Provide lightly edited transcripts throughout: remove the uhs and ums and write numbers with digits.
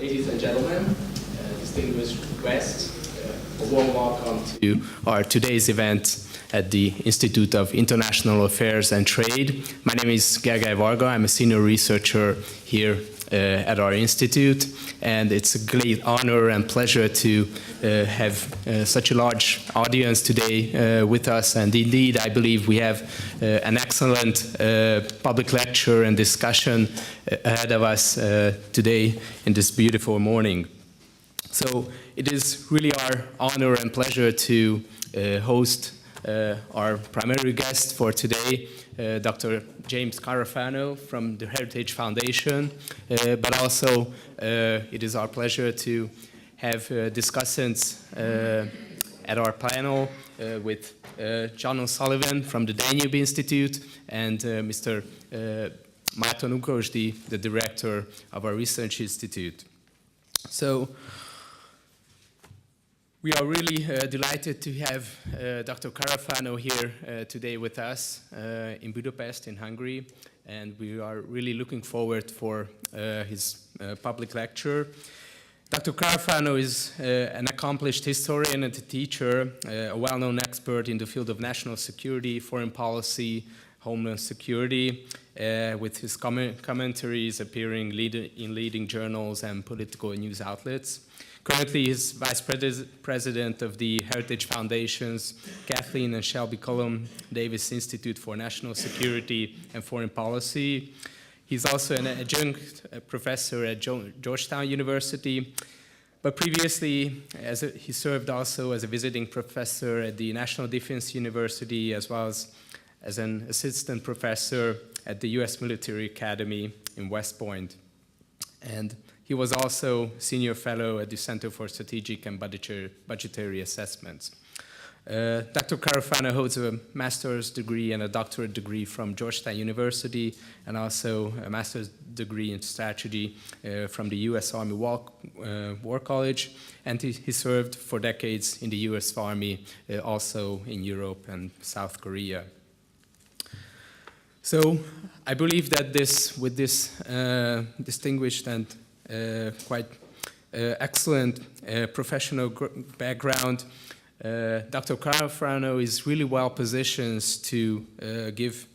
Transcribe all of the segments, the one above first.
Ladies and gentlemen, distinguished guests, a warm welcome to our today's event at the Institute of International Affairs and Trade. My name is Gergely Varga. I'm a senior researcher here at our institute, and it's a great honor and pleasure to have such a large audience today with us. And indeed, I believe we have an excellent public lecture and discussion ahead of us today in this beautiful morning. So it is really our honor and pleasure to host our primary guest for today, Dr. James Carafano from the Heritage Foundation, but also it is our pleasure to have discussants at our panel with John O'Sullivan from the Danube Institute and Mr. Márton Ukrosdi, the director of our research institute. So we are really delighted to have Dr. Carafano here today with us in Budapest, in Hungary, and we are really looking forward for his public lecture. Dr. Carafano is an accomplished historian and a teacher, a well-known expert in the field of national security, foreign policy, homeland security, with his commentaries appearing in leading journals and political news outlets. Currently, he's Vice President of the Heritage Foundation's Kathleen and Shelby Cullum Davis Institute for National Security and Foreign Policy. He's also an adjunct professor at Georgetown University, but previously he served also as a visiting professor at the National Defense University, as well as an assistant professor at the U.S. Military Academy in West Point. And he was also senior fellow at the Center for Strategic and Budgetary Assessments. Dr. Carafano holds a master's degree and a doctorate degree from Georgetown University, and also a master's degree in strategy from the U.S. Army War College, and he served for decades in the U.S. Army, also in Europe and South Korea. So I believe that with this distinguished and quite excellent professional background, Dr. Carafano is really well positioned to give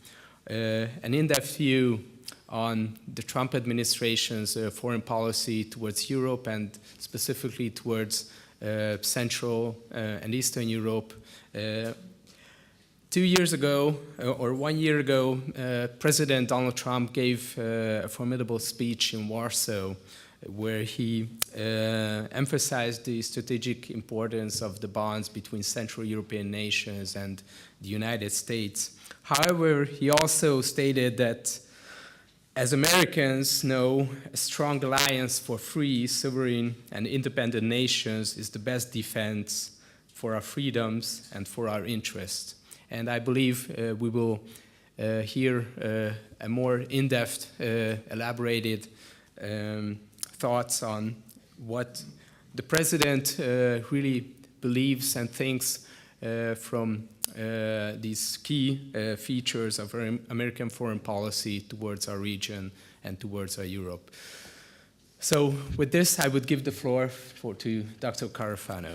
an in-depth view on the Trump administration's foreign policy towards Europe and specifically towards Central and Eastern Europe. 2 years ago, or 1 year ago, President Donald Trump gave a formidable speech in Warsaw where he emphasized the strategic importance of the bonds between Central European nations and the United States. However, he also stated that, as Americans know, a strong alliance for free, sovereign, and independent nations is the best defense for our freedoms and for our interests. And I believe we will hear a more in-depth, elaborated thoughts on what the president really believes and thinks from these key features of American foreign policy towards our region and towards our Europe. So with this, I would give the floor to Dr. Carafano.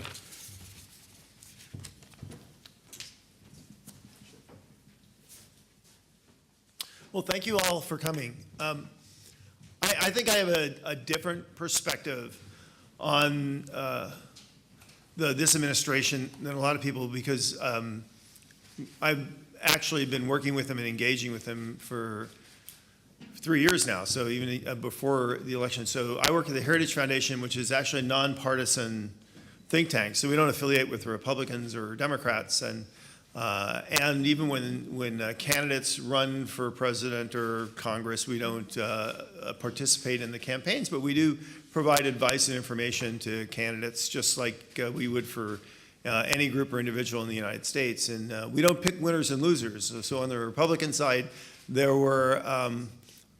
Well, thank you all for coming. I think I have a different perspective on this administration than a lot of people because I've actually been working with them and engaging with them for 3 years now, so even before the election. So I work at the Heritage Foundation, which is actually a nonpartisan think tank. So we don't affiliate with Republicans or Democrats, and even when candidates run for president or Congress, we don't participate in the campaigns, but we do provide advice and information to candidates just like we would for any group or individual in the United States. And we don't pick winners and losers. So on the Republican side, there were,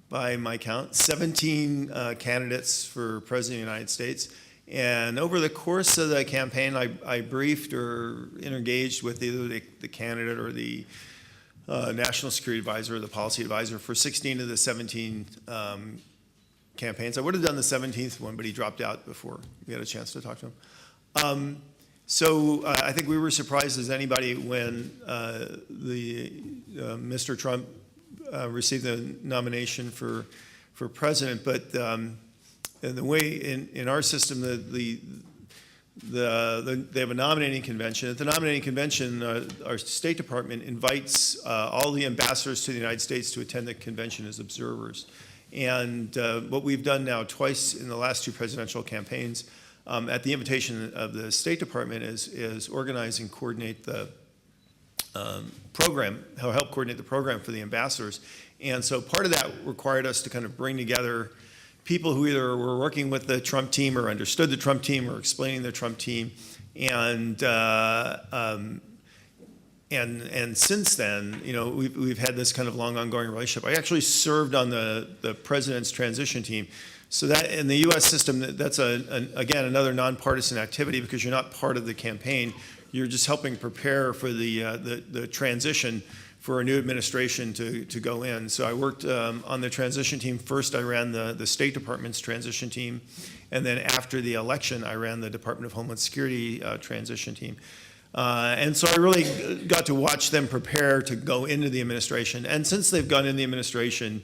by my count, 17 candidates for president of the United States. And over the course of the campaign, I briefed or engaged with either the candidate or the national security advisor or the policy advisor for 16 of the 17 campaigns. I would have done the 17th one, but he dropped out before we had a chance to talk to him. So I think we were surprised as anybody when Mr. Trump received the nomination for president. But the way in our system, they have a nominating convention. At the nominating convention, our State Department invites all the ambassadors to the United States to attend the convention as observers. And what we've done now twice in the last 2 presidential campaigns, at the invitation of the State Department, is organize and coordinate the program, help coordinate the program for the ambassadors. And so part of that required us to kind of bring together people who either were working with the Trump team or understood the Trump team or explaining the Trump team. And since then, we've had this kind of long ongoing relationship. I actually served on the president's transition team. So that in the U.S. system, that's again another nonpartisan activity because you're not part of the campaign. You're just helping prepare for the transition for a new administration to go in. So I worked on the transition team. First, I ran the State Department's transition team, and then after the election, I ran the Department of Homeland Security transition team. And so I really got to watch them prepare to go into the administration. And since they've gone in the administration,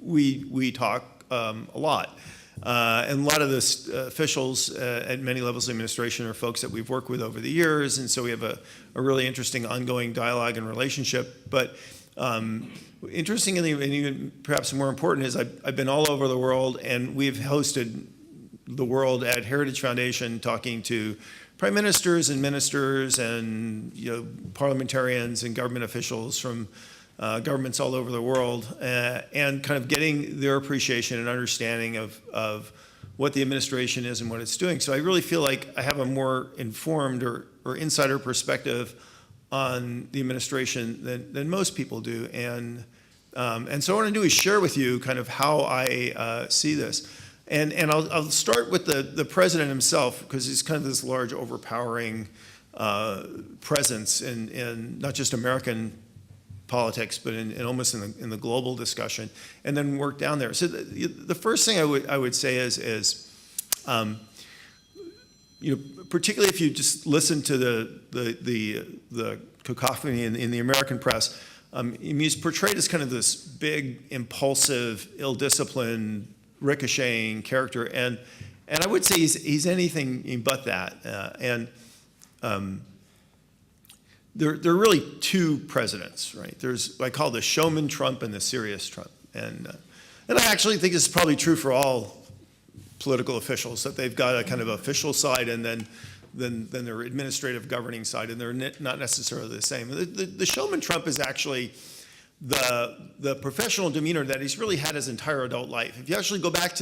we talk a lot. And a lot of the officials at many levels of administration are folks that we've worked with over the years, and so we have a really interesting ongoing dialogue and relationship. But interestingly, and even perhaps more important, is I've been all over the world, and we've hosted the world at Heritage Foundation talking to prime ministers and ministers and parliamentarians and government officials from governments all over the world, and kind of getting their appreciation and understanding of what the administration is and what it's doing. So I really feel like I have a more informed or insider perspective on the administration than most people do. And so what I want to do is share with you kind of how I see this. And I'll start with the president himself, because he's kind of this large, overpowering presence in not just American politics, but in almost in the global discussion, and then work down there. So the first thing I would say is particularly if you just listen to the cacophony in the American press, he's portrayed as kind of this big, impulsive, ill-disciplined, ricocheting character, and I would say he's anything but that. There are really 2 presidents, right? There's, I call the showman Trump and the serious Trump. And I actually think this is probably true for all political officials, that they've got a kind of official side and then their administrative governing side, and they're not necessarily the same. The showman Trump is actually the professional demeanor that he's really had his entire adult life. If you actually go back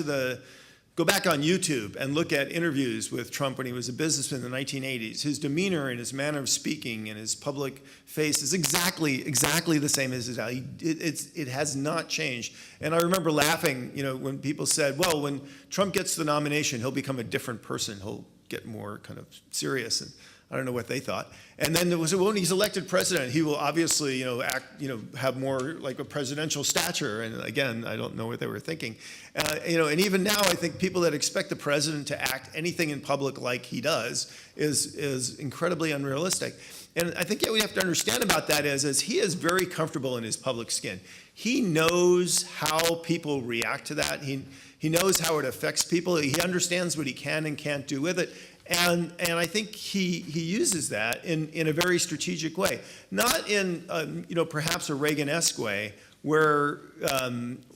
on YouTube and look at interviews with Trump when he was a businessman in the 1980s, his demeanor and his manner of speaking and his public face is exactly the same as his now. It has not changed. And I remember laughing, when people said, well, when Trump gets the nomination, he'll become a different person. He'll get more kind of serious. And I don't know what they thought. And then there was, when he's elected president, he will obviously, act, have more like a presidential stature. And again, I don't know what they were thinking. And even now, I think people that expect the president to act anything in public like he does is incredibly unrealistic. And I think what we have to understand about that is he is very comfortable in his public skin. He knows how people react to that. He knows how it affects people. He understands what he can and can't do with it. And I think he uses that in a very strategic way, not in perhaps a Reagan-esque way, where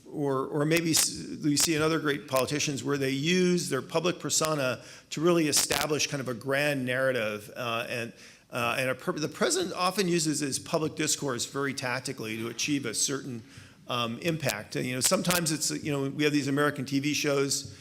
or maybe we see in other great politicians where they use their public persona to really establish kind of a grand narrative, the president often uses his public discourse very tactically to achieve a certain impact. And, sometimes it's we have these American TV shows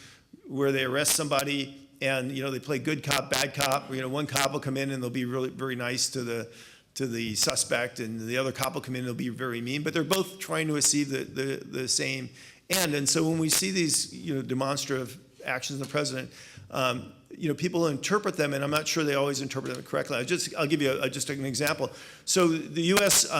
where they arrest somebody. And they play good cop, bad cop. One cop will come in and they'll be really very nice to the suspect, and the other cop will come in and they'll be very mean. But they're both trying to achieve the same end. And so when we see these demonstrative actions of the president, people interpret them, and I'm not sure they always interpret them correctly. I'll give you just an example. So the U.S.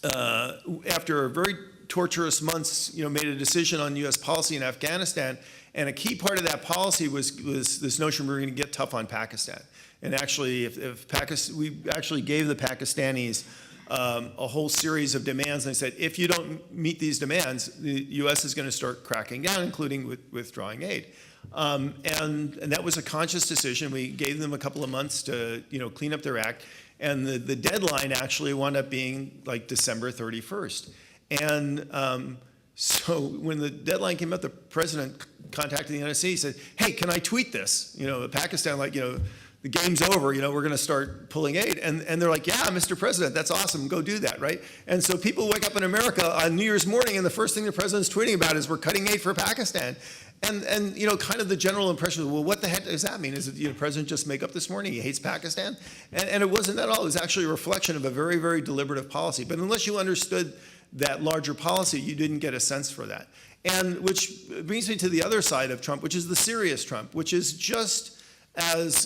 After a very torturous months, made a decision on U.S. policy in Afghanistan, and a key part of that policy was this notion we were going to get tough on Pakistan. And actually, if Pakistan, we actually gave the Pakistanis a whole series of demands, and they said, if you don't meet these demands, the U.S. is going to start cracking down, including withdrawing aid. And that was a conscious decision. We gave them a couple of months to clean up their act, and the deadline actually wound up being like December 31st. And so when the deadline came up, the president contacted the NSC. He said, "Hey, can I tweet this? Pakistan, the game's over, we're going to start pulling aid." And they're like, "Yeah, Mr. President, that's awesome. Go do that," right? And so people wake up in America on New Year's morning, and the first thing the president's tweeting about is we're cutting aid for Pakistan. And kind of the general impression was, well, what the heck does that mean? Is it the president just make up this morning he hates Pakistan? And it wasn't at all. It was actually a reflection of a very, very deliberative policy. But unless you understood that larger policy, you didn't get a sense for that. And which brings me to the other side of Trump, which is the serious Trump, which is just as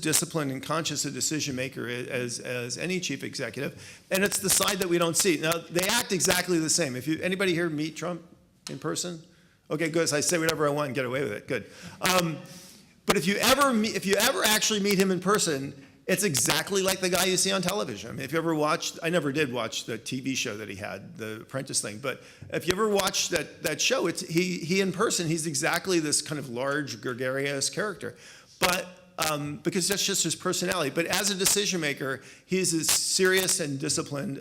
disciplined and conscious a decision maker as any chief executive, and it's the side that we don't see. Now they act exactly the same. If anybody here meet Trump in person, okay, good. So I say whatever I want and get away with it. Good. But if you ever actually meet him in person, it's exactly like the guy you see on television. I mean, if you ever watched, I never did watch the TV show that he had, the Apprentice thing, but if you ever watched that show, he in person, he's exactly this kind of large, gregarious character. But because that's just his personality. But as a decision maker, he's as serious and disciplined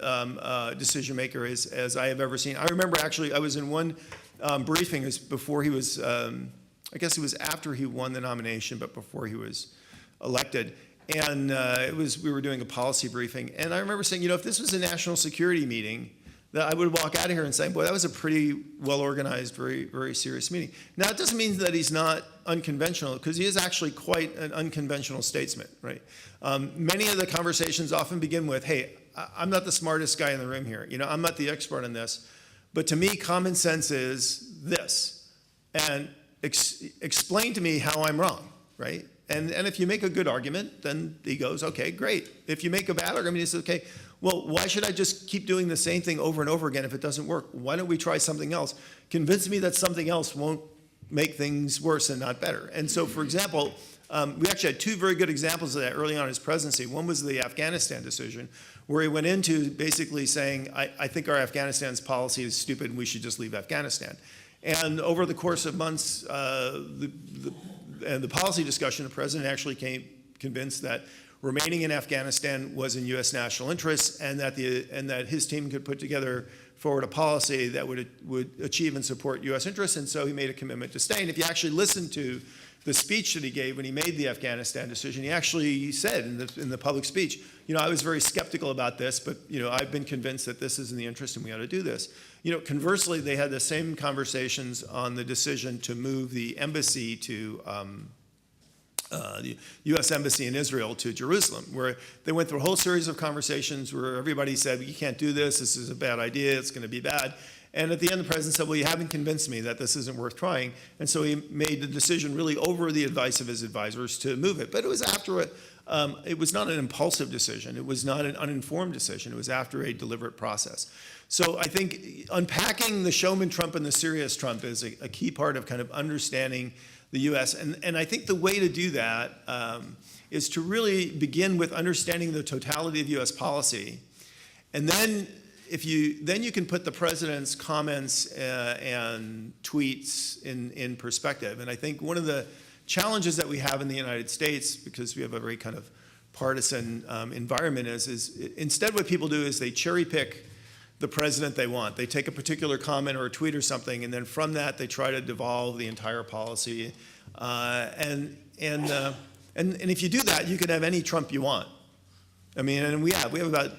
decision maker as I have ever seen. I remember actually, I was in one briefing before he was, I guess it was after he won the nomination, but before he was elected. And we were doing a policy briefing, and I remember saying, if this was a national security meeting, that I would walk out of here and say, boy, that was a pretty well-organized, very, very serious meeting. Now, it doesn't mean that he's not unconventional, because he is actually quite an unconventional statesman, right? Many of the conversations often begin with, hey, I'm not the smartest guy in the room here. I'm not the expert on this, but to me, common sense is this, and explain to me how I'm wrong, right? And if you make a good argument, then he goes, okay, great. If you make a bad argument, he says, okay, well, why should I just keep doing the same thing over and over again if it doesn't work? Why don't we try something else? Convince me that something else won't make things worse and not better. And so, for example, we actually had two very good examples of that early on in his presidency. One was the Afghanistan decision, where he went into basically saying, I think our Afghanistan's policy is stupid and we should just leave Afghanistan. And over the course of months, and the policy discussion, the president actually came convinced that remaining in Afghanistan was in U.S. national interest, and that his team could put forward a policy that would achieve and support U.S. interests, and so he made a commitment to stay. And if you actually listen to the speech that he gave when he made the Afghanistan decision, he actually said in the public speech, I was very skeptical about this, but I've been convinced that this is in the interest and we ought to do this. Conversely, they had the same conversations on the decision to move the embassy to the U.S. Embassy in Israel to Jerusalem, where they went through a whole series of conversations where everybody said, you can't do this is a bad idea, it's going to be bad. And at the end, the president said, well, you haven't convinced me that this isn't worth trying. And so he made the decision really over the advice of his advisors to move it. But it was after it was not an impulsive decision. It was not an uninformed decision. It was after a deliberate process. So I think unpacking the showman Trump and the serious Trump is a key part of kind of understanding the U.S. And I think the way to do that is to really begin with understanding the totality of U.S. policy. And then you can put the president's comments and tweets in perspective. And I think one of the challenges that we have in the United States, because we have a very kind of partisan environment, is instead what people do is they cherry pick the president they want. They take a particular comment or a tweet or something, and then from that they try to devolve the entire policy. And if you do that, you can have any Trump you want. I mean, and we have about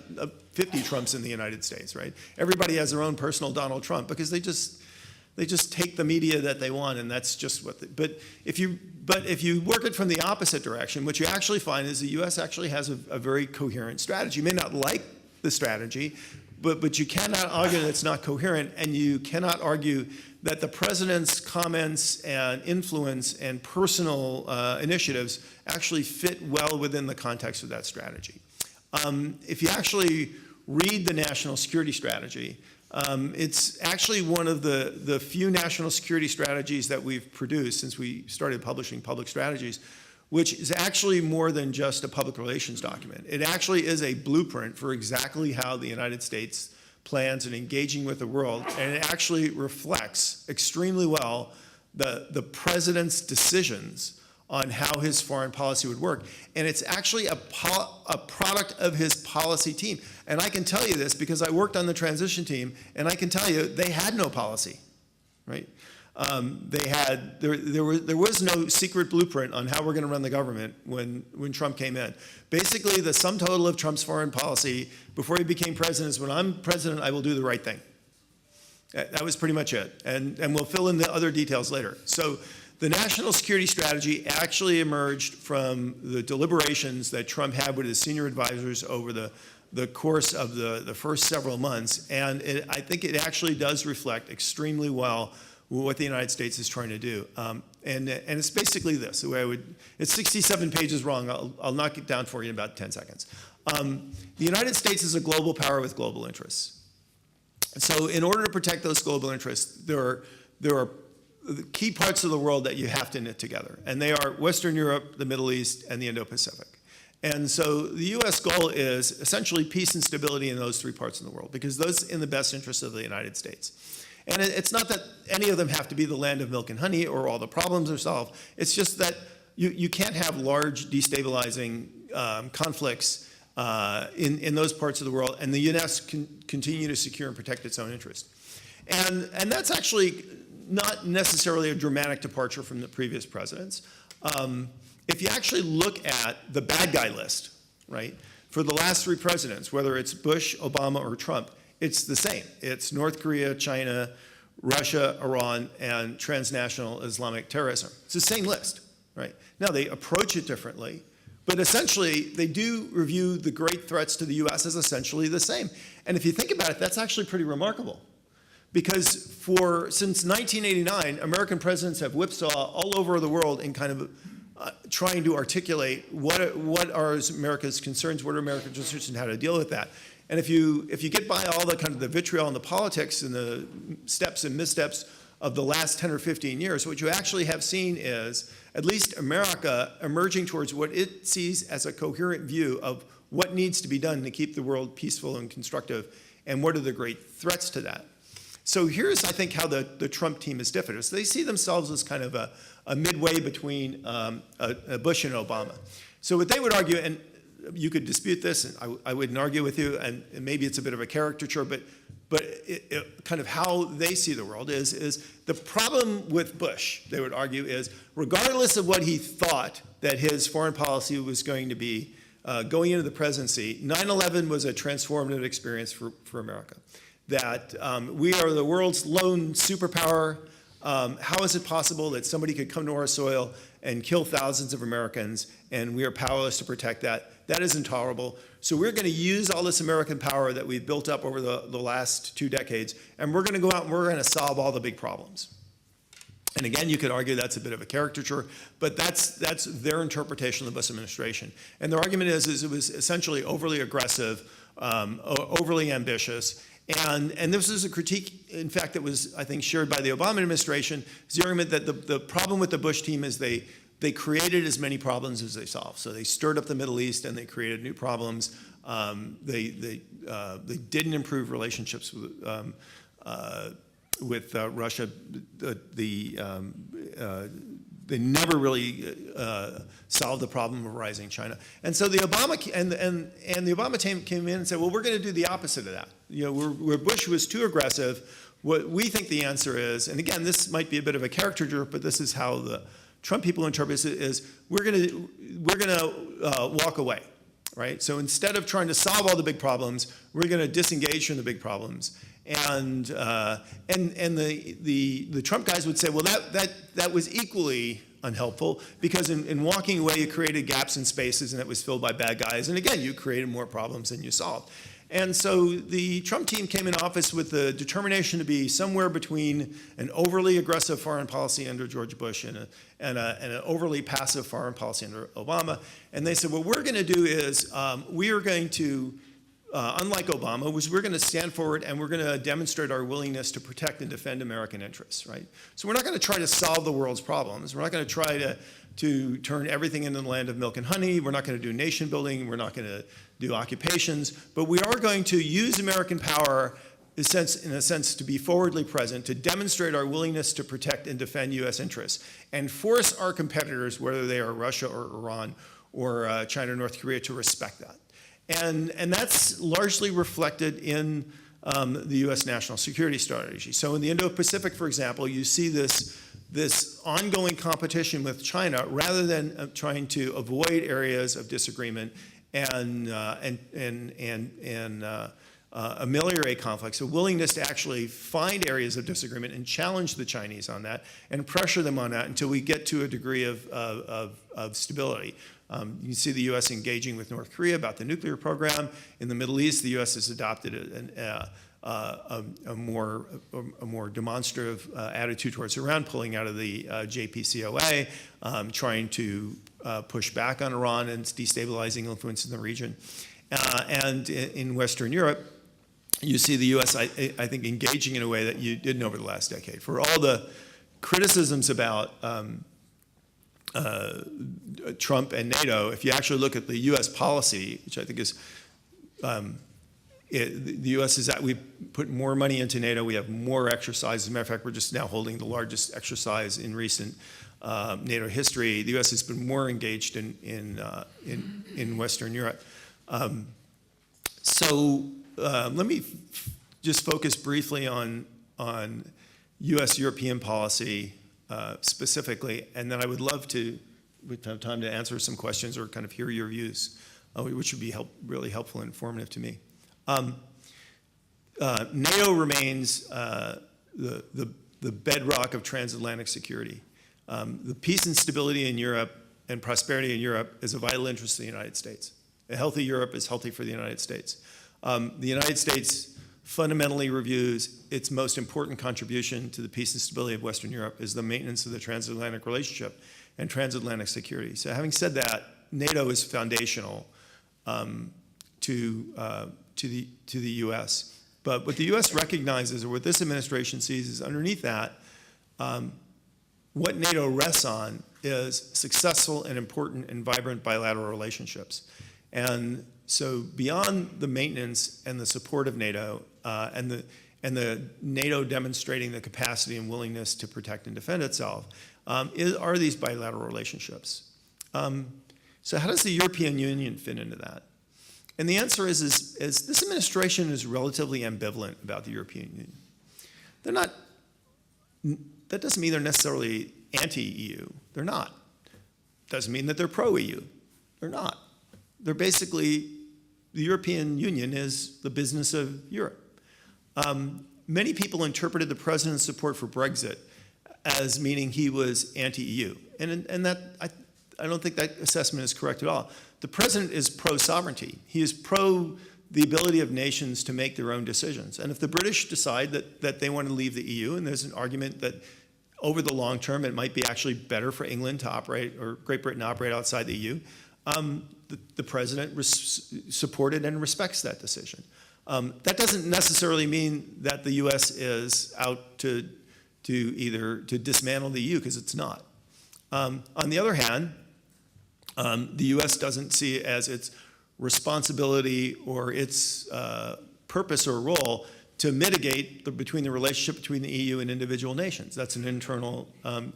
50 Trumps in the United States, right? Everybody has their own personal Donald Trump because they just take the media that they want, and that's just what. But if you work it from the opposite direction, what you actually find is the U.S. actually has a very coherent strategy. You may not like the strategy, but you cannot argue that it's not coherent, and you cannot argue that the president's comments and influence and personal initiatives actually fit well within the context of that strategy. If you actually read the national security strategy, It's actually one of the few national security strategies that we've produced since we started publishing public strategies, which is actually more than just a public relations document. It actually is a blueprint for exactly how the United States plans on engaging with the world, and it actually reflects extremely well the president's decisions on how his foreign policy would work. And it's actually a product of his policy team. And I can tell you this because I worked on the transition team, and I can tell you they had no policy, right? There was no secret blueprint on how we're going to run the government when Trump came in. Basically, the sum total of Trump's foreign policy before he became president is, when I'm president, I will do the right thing. That was pretty much it. And we'll fill in the other details later. So the national security strategy actually emerged from the deliberations that Trump had with his senior advisors over the course of the first several months. And I think it actually does reflect extremely well what the United States is trying to do. And it's basically this, the way it's 67 pages long. I'll knock it down for you in about 10 seconds. The United States is a global power with global interests. So in order to protect those global interests, there are key parts of the world that you have to knit together. And they are Western Europe, the Middle East, and the Indo-Pacific. And so the U.S. goal is essentially peace and stability in those three parts of the world, because those are in the best interest of the United States. And it's not that any of them have to be the land of milk and honey or all the problems are solved. It's just that you can't have large destabilizing conflicts in those parts of the world, and the U.S. can continue to secure and protect its own interest. And that's actually not necessarily a dramatic departure from the previous presidents. If you actually look at the bad guy list, right, for the last three presidents, whether it's Bush, Obama, or Trump, it's the same. It's North Korea, China, Russia, Iran, and transnational Islamic terrorism. It's the same list, right? Now, they approach it differently, but essentially, they do review the great threats to the U.S. as essentially the same. And if you think about it, that's actually pretty remarkable. Because since 1989, American presidents have whipsaw all over the world in kind of trying to articulate what are America's concerns, what are America's concerns, and how to deal with that. And if you get by all the kind of the vitriol and the politics and the steps and missteps of the last 10 or 15 years, what you actually have seen is at least America emerging towards what it sees as a coherent view of what needs to be done to keep the world peaceful and constructive, and what are the great threats to that. So here's, I think, how the Trump team is different. So they see themselves as kind of a midway between Bush and Obama. So what they would argue, and you could dispute this, and I wouldn't argue with you, and maybe it's a bit of a caricature, but kind of how they see the world is the problem with Bush, they would argue, is regardless of what he thought that his foreign policy was going to be going into the presidency, 9/11 was a transformative experience for America. That we are the world's lone superpower. How is it possible that somebody could come to our soil and kill thousands of Americans, and we are powerless to protect that? That is intolerable. So we're going to use all this American power that we've built up over the last 2 decades, and we're going to go out and we're going to solve all the big problems. And again, you could argue that's a bit of a caricature, but that's their interpretation of the Bush administration. And their argument is it was essentially overly aggressive, overly ambitious. And this is a critique, in fact, that was, I think, shared by the Obama administration. It's the argument that the problem with the Bush team is they created as many problems as they solved. So they stirred up the Middle East and they created new problems. They didn't improve relationships with Russia. They never really solved the problem of rising China. And so the Obama team came in and said, well, we're going to do the opposite of that. You know, where Bush was too aggressive, what we think the answer is, and again, this might be a bit of a caricature, but this is how the Trump people interpret it, is we're going to walk away, right? So instead of trying to solve all the big problems, we're going to disengage from the big problems. And the Trump guys would say, well, that was equally unhelpful, because in walking away, you created gaps in spaces, and it was filled by bad guys. And again, you created more problems than you solved. And so the Trump team came in office with the determination to be somewhere between an overly aggressive foreign policy under George Bush and an overly passive foreign policy under Obama. And they said, what we're going to do is we are going to unlike Obama, was we're going to stand forward and we're going to demonstrate our willingness to protect and defend American interests, right? So we're not going to try to solve the world's problems. We're not going to try to turn everything into the land of milk and honey. We're not going to do nation building. We're not going to do occupations. But we are going to use American power in a sense to be forwardly present, to demonstrate our willingness to protect and defend U.S. interests, and force our competitors, whether they are Russia or Iran or China or North Korea, to respect that. And that's largely reflected in the U.S. national security strategy. So in the Indo-Pacific, for example, you see this ongoing competition with China rather than trying to avoid areas of disagreement and ameliorate conflicts, a willingness to actually find areas of disagreement and challenge the Chinese on that and pressure them on that until we get to a degree of stability. You see the U.S. engaging with North Korea about the nuclear program. In the Middle East, the U.S. has adopted a more demonstrative attitude towards Iran, pulling out of the JCPOA, trying to push back on Iran and its destabilizing influence in the region. And in Western Europe, you see the U.S., I think, engaging in a way that you didn't over the last decade. For all the criticisms about Trump and NATO, if you actually look at the U.S. policy, which I think is, the U.S. is that we've put more money into NATO, we have more exercises. As a matter of fact, we're just now holding the largest exercise in recent NATO history. The U.S. has been more engaged in Western Europe. Let me just focus briefly on U.S.-European policy specifically, and then I would love to, we'd have time to answer some questions or kind of hear your views, which would be really helpful and informative to me. NATO remains the bedrock of transatlantic security. The peace and stability in Europe and prosperity in Europe is a vital interest of the United States. A healthy Europe is healthy for the United States. The United States fundamentally reviews its most important contribution to the peace and stability of Western Europe is the maintenance of the transatlantic relationship and transatlantic security. So having said that, NATO is foundational to the U.S. But what the U.S. recognizes, or what this administration sees, is underneath that, what NATO rests on is successful and important and vibrant bilateral relationships. And so beyond the maintenance and the support of NATO and the NATO demonstrating the capacity and willingness to protect and defend itself are these bilateral relationships. So how does the European Union fit into that? And the answer is this administration is relatively ambivalent about the European Union. They're not, that doesn't mean they're necessarily anti-EU. They're not. Doesn't mean that they're pro-EU. They're not. They're basically, the European Union is the business of Europe. Many people interpreted the president's support for Brexit as meaning he was anti-EU. And that, I don't think that assessment is correct at all. The president is pro-sovereignty. He is pro the ability of nations to make their own decisions. And if the British decide that they want to leave the EU, and there's an argument that over the long term it might be actually better for England to operate, or Great Britain to operate outside the EU, the president supported and respects that decision. That doesn't necessarily mean that the U.S. is out to dismantle the EU, because it's not. On the other hand, the U.S. doesn't see it as its responsibility or its purpose or role to mitigate between the relationship between the EU and individual nations. That's an internal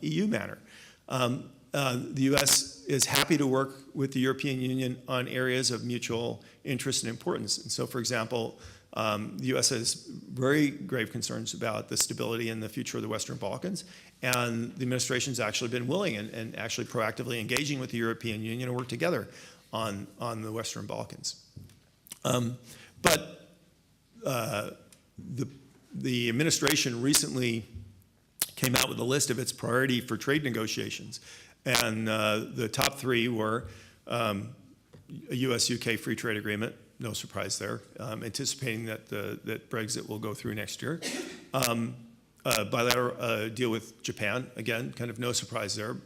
EU matter. The U.S. is happy to work with the European Union on areas of mutual interest and importance. And so, for example, the U.S. has very grave concerns about the stability and the future of the Western Balkans. And the administration's actually been willing and actually proactively engaging with the European Union to work together on the Western Balkans. But the administration recently came out with a list of its priority for trade negotiations. And the top three were a U.S.-UK free trade agreement, no surprise there, anticipating that Brexit will go through next year. A bilateral deal with Japan, again, kind of no surprise there.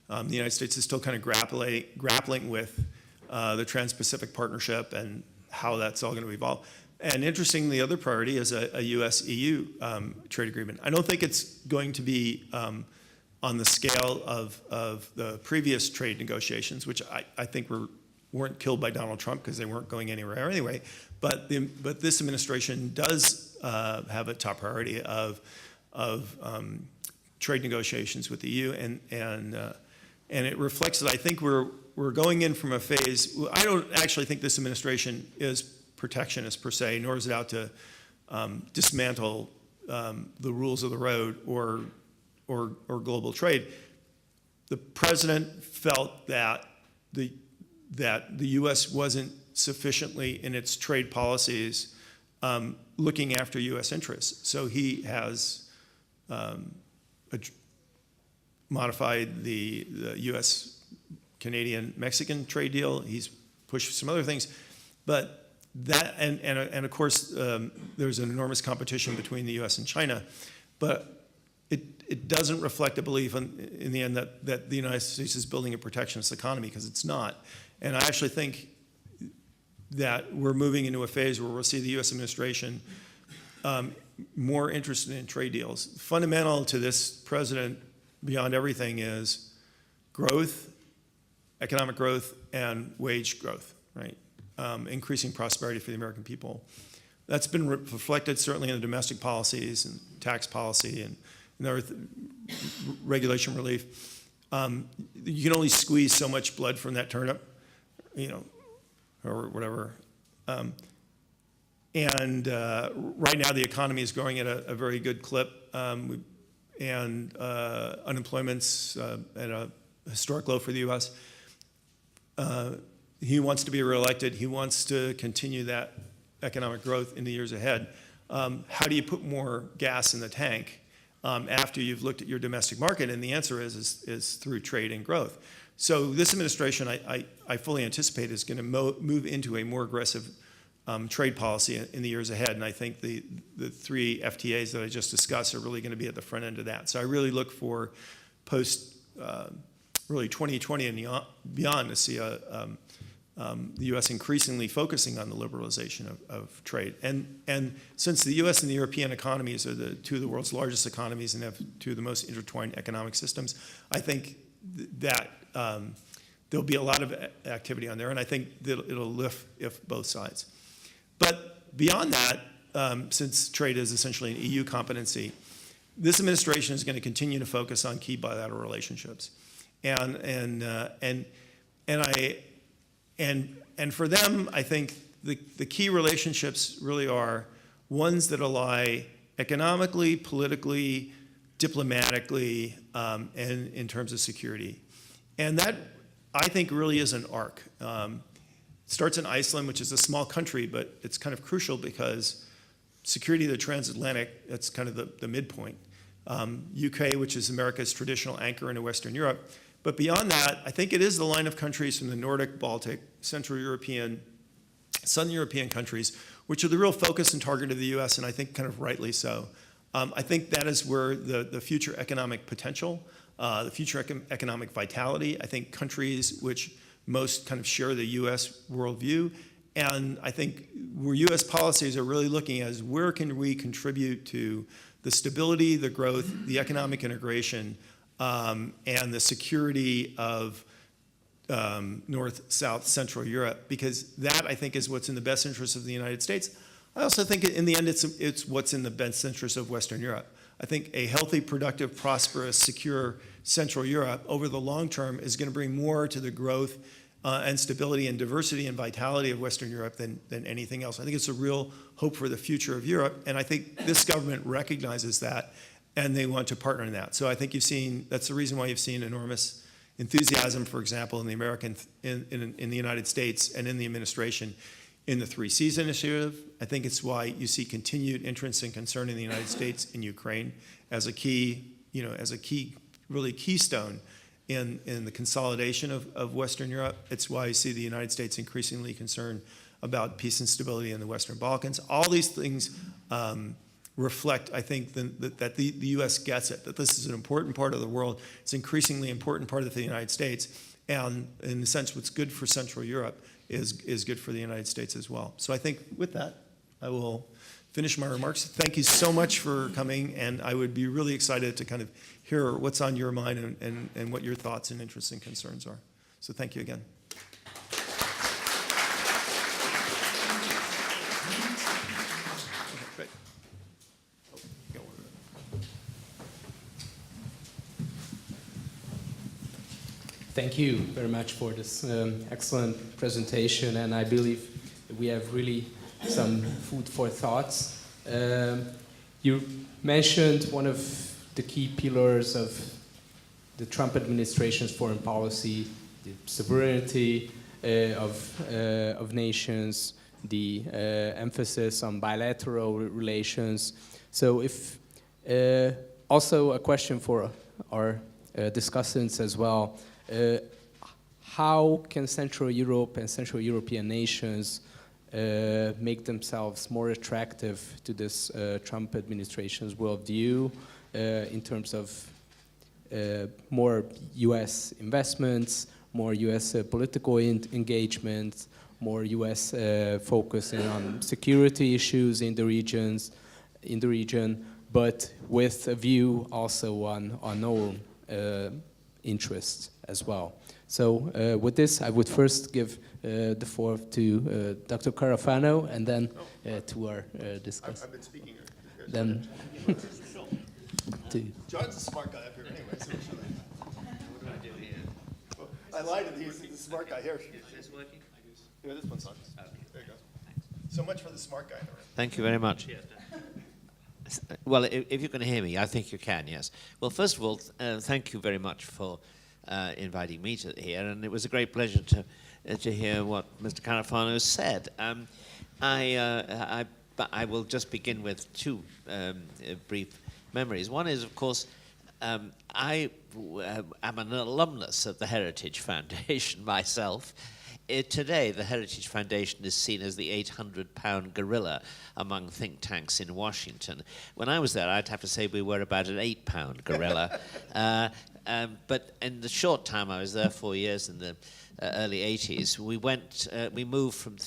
The United States is still kind of grappling with the Trans-Pacific Partnership and how that's all going to evolve. And interestingly, the other priority is a U.S.-EU trade agreement. I don't think it's going to be on the scale of the previous trade negotiations, which I think weren't killed by Donald Trump because they weren't going anywhere anyway. But this administration does have a top priority of trade negotiations with the EU, and it reflects that I think we're going in from a phase. I don't actually think this administration is protectionist per se, nor is it out to dismantle the rules of the road or global trade. The president felt that the U.S. wasn't sufficiently in its trade policies looking after U.S. interests. So he has modified the U.S.-Canadian-Mexican trade deal. He's pushed some other things, but that and of course there's an enormous competition between the U.S. and China, but it doesn't reflect a belief in the end that the United States is building a protectionist economy, because it's not. And I actually think that we're moving into a phase where we'll see the U.S. administration more interested in trade deals. Fundamental to this president, beyond everything, is growth, economic growth, and wage growth, right? Increasing prosperity for the American people. That's been reflected certainly in the domestic policies and tax policy and regulation relief. You can only squeeze so much blood from that turnip, or whatever. And right now the economy is growing at a very good clip, and unemployment's at a historic low for the U.S. He wants to be reelected. He wants to continue that economic growth in the years ahead. How do you put more gas in the tank after you've looked at your domestic market? And the answer is through trade and growth. So this administration, I fully anticipate, is going to move into a more aggressive trade policy in the years ahead. And I think the three FTAs that I just discussed are really going to be at the front end of that. So I really look for post really 2020 and beyond to see the U.S. increasingly focusing on the liberalization of trade. And since the U.S. and the European economies are the two of the world's largest economies and have two of the most intertwined economic systems, I think that there'll be a lot of activity on there, and I think that it'll lift both sides. But beyond that, since trade is essentially an EU competency, this administration is going to continue to focus on key bilateral relationships, and for them, I think the key relationships really are ones that ally economically, politically, diplomatically, and in terms of security. And that, I think, really is an arc. It starts in Iceland, which is a small country, but it's kind of crucial because security of the transatlantic, that's kind of the midpoint. UK, which is America's traditional anchor into Western Europe. But beyond that, I think it is the line of countries from the Nordic, Baltic, Central European, Southern European countries, which are the real focus and target of the U.S., and I think kind of rightly so. I think that is where the future economic potential, the future economic vitality, I think countries which most kind of share the U.S. worldview, and I think where U.S. policies are really looking at is where can we contribute to the stability, the growth, the economic integration, and the security of North, South, Central Europe, because that, I think, is what's in the best interest of the United States. I also think in the end it's what's in the best interest of Western Europe. I think a healthy, productive, prosperous, secure Central Europe over the long term is going to bring more to the growth and stability and diversity and vitality of Western Europe than anything else. I think it's a real hope for the future of Europe, and I think this government recognizes that, and they want to partner in that. So I think that's the reason why you've seen enormous enthusiasm, for example, in the United States and in the administration in the 3 Cs initiative. I think it's why you see continued interest and concern in the United States in Ukraine as a key, really keystone in the consolidation of Western Europe. It's why you see the United States increasingly concerned about peace and stability in the Western Balkans. All these things reflect, I think, that the U.S. gets it, that this is an important part of the world. It's an increasingly important part of the United States. And in a sense, what's good for Central Europe is good for the United States as well. So I think with that, I will finish my remarks. Thank you so much for coming, and I would be really excited to kind of hear what's on your mind and what your thoughts and interests and concerns are. So thank you again. Thank you very much for this excellent presentation, and I believe we have really some food for thoughts. You mentioned one of the key pillars of the Trump administration's foreign policy, the sovereignty of nations, the emphasis on bilateral relations. So if also a question for our discussants as well, how can Central Europe and Central European nations make themselves more attractive to this Trump administration's worldview in terms of more U.S. investments, more U.S. Political engagement, more U.S. focusing on security issues in the region, but with a view also on our interests as well. So with this, I would first give the floor to Dr. Carafano, and then to our discussant. I've been speaking here. Then John's a smart guy up here anyway, so what do I do here? Well, I lied to he's the smart guy here. Is this working? Yeah, this one's on. Okay. There you go. So much for the smart guy in the room. Thank you very much. Well, if you can hear me, I think you can, yes. Well, first of all, thank you very much for inviting me here, and it was a great pleasure to hear what Mr. Carafano said. I will just begin with two brief memories. One is, of course, I am an alumnus of the Heritage Foundation myself. Today, the Heritage Foundation is seen as the 800-pound gorilla among think tanks in Washington. When I was there, I'd have to say we were about an 8-pound gorilla. But in the short time I was there, 4 years in the early 80s, we moved from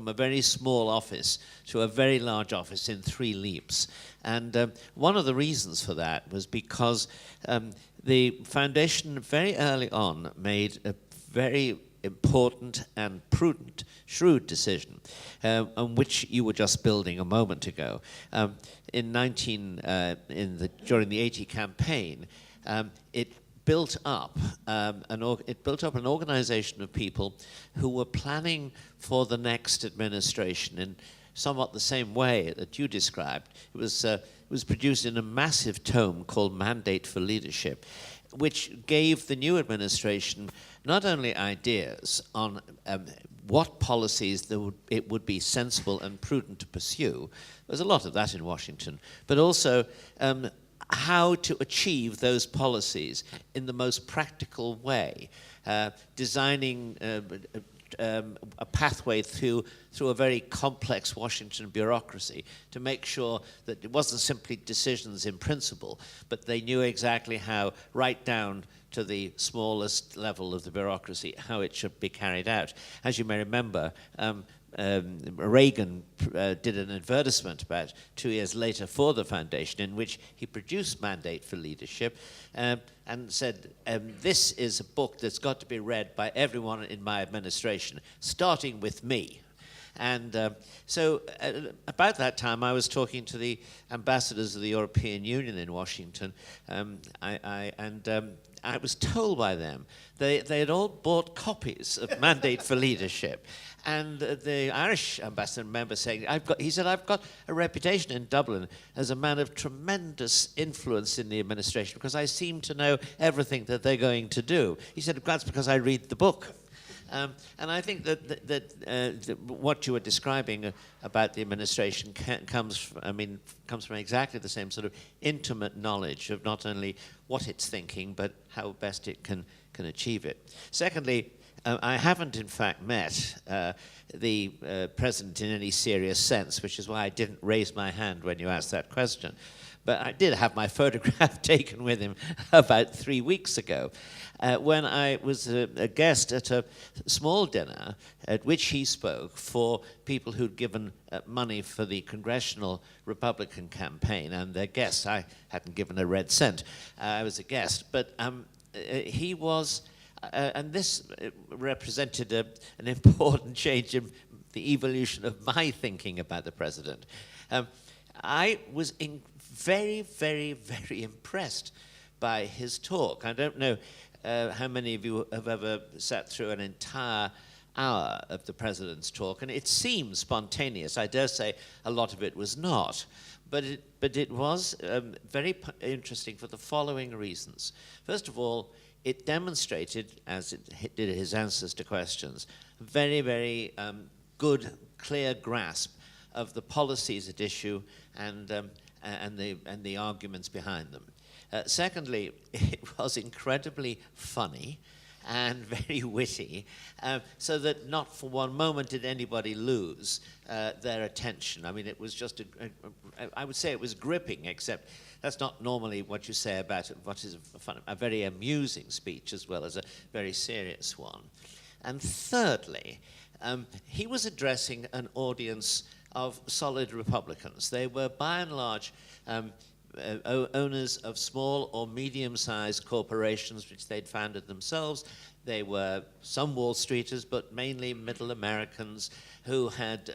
a very small office to a very large office in 3 leaps. And one of the reasons for that was because the foundation very early on made a very important and prudent, shrewd decision, on which you were just building a moment ago. During the 80 campaign, it built up an organization of people who were planning for the next administration in somewhat the same way that you described. It was produced in a massive tome called Mandate for Leadership, which gave the new administration not only ideas on what policies it would be sensible and prudent to pursue, there's a lot of that in Washington, but also how to achieve those policies in the most practical way, designing a pathway through a very complex Washington bureaucracy to make sure that it wasn't simply decisions in principle, but they knew exactly how, right down to the smallest level of the bureaucracy, how it should be carried out. As you may remember, Reagan did an advertisement about 2 years later for the foundation in which he produced Mandate for Leadership and said, this is a book that's got to be read by everyone in my administration, starting with me. And so about that time, I was talking to the ambassadors of the European Union in Washington, I was told by them they had all bought copies of Mandate for Leadership. And the Irish ambassador remember saying, he said, I've got a reputation in Dublin as a man of tremendous influence in the administration because I seem to know everything that they're going to do. He said, that's because I read the book. And I think that what you were describing about the administration comes from exactly the same sort of intimate knowledge of not only what it's thinking, but how best it can achieve it. Secondly, I haven't in fact met the president in any serious sense, which is why I didn't raise my hand when you asked that question. but I did have my photograph taken with him about 3 weeks ago when I was a guest at a small dinner at which he spoke for people who'd given money for the congressional Republican campaign, and their guests. I hadn't given a red cent. I was a guest, but he was, and this represented an important change in the evolution of my thinking about the president. I was very, very, very impressed by his talk. I don't know how many of you have ever sat through an entire hour of the president's talk, and it seemed spontaneous. I dare say a lot of it was not, but it was very interesting for the following reasons. First of all, it demonstrated, as it did his answers to questions, very, very good, clear grasp of the policies at issue and the arguments behind them. Secondly, it was incredibly funny and very witty, so that not for one moment did anybody lose their attention. I mean, it was just, I would say it was gripping, except that's not normally what you say about what is a very amusing speech as well as a very serious one. And thirdly, he was addressing an audience of solid Republicans. They were by and large owners of small or medium-sized corporations which they'd founded themselves. They were some Wall Streeters, but mainly middle Americans who had,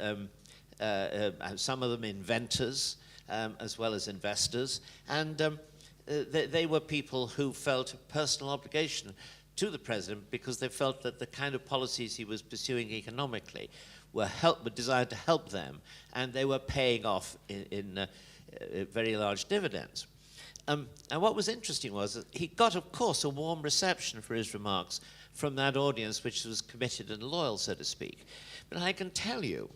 some of them inventors as well as investors. And they were people who felt a personal obligation to the president because they felt that the kind of policies he was pursuing economically were designed to help them, and they were paying off in very large dividends. And what was interesting was that he got, of course, a warm reception for his remarks from that audience, which was committed and loyal, so to speak. But I can tell you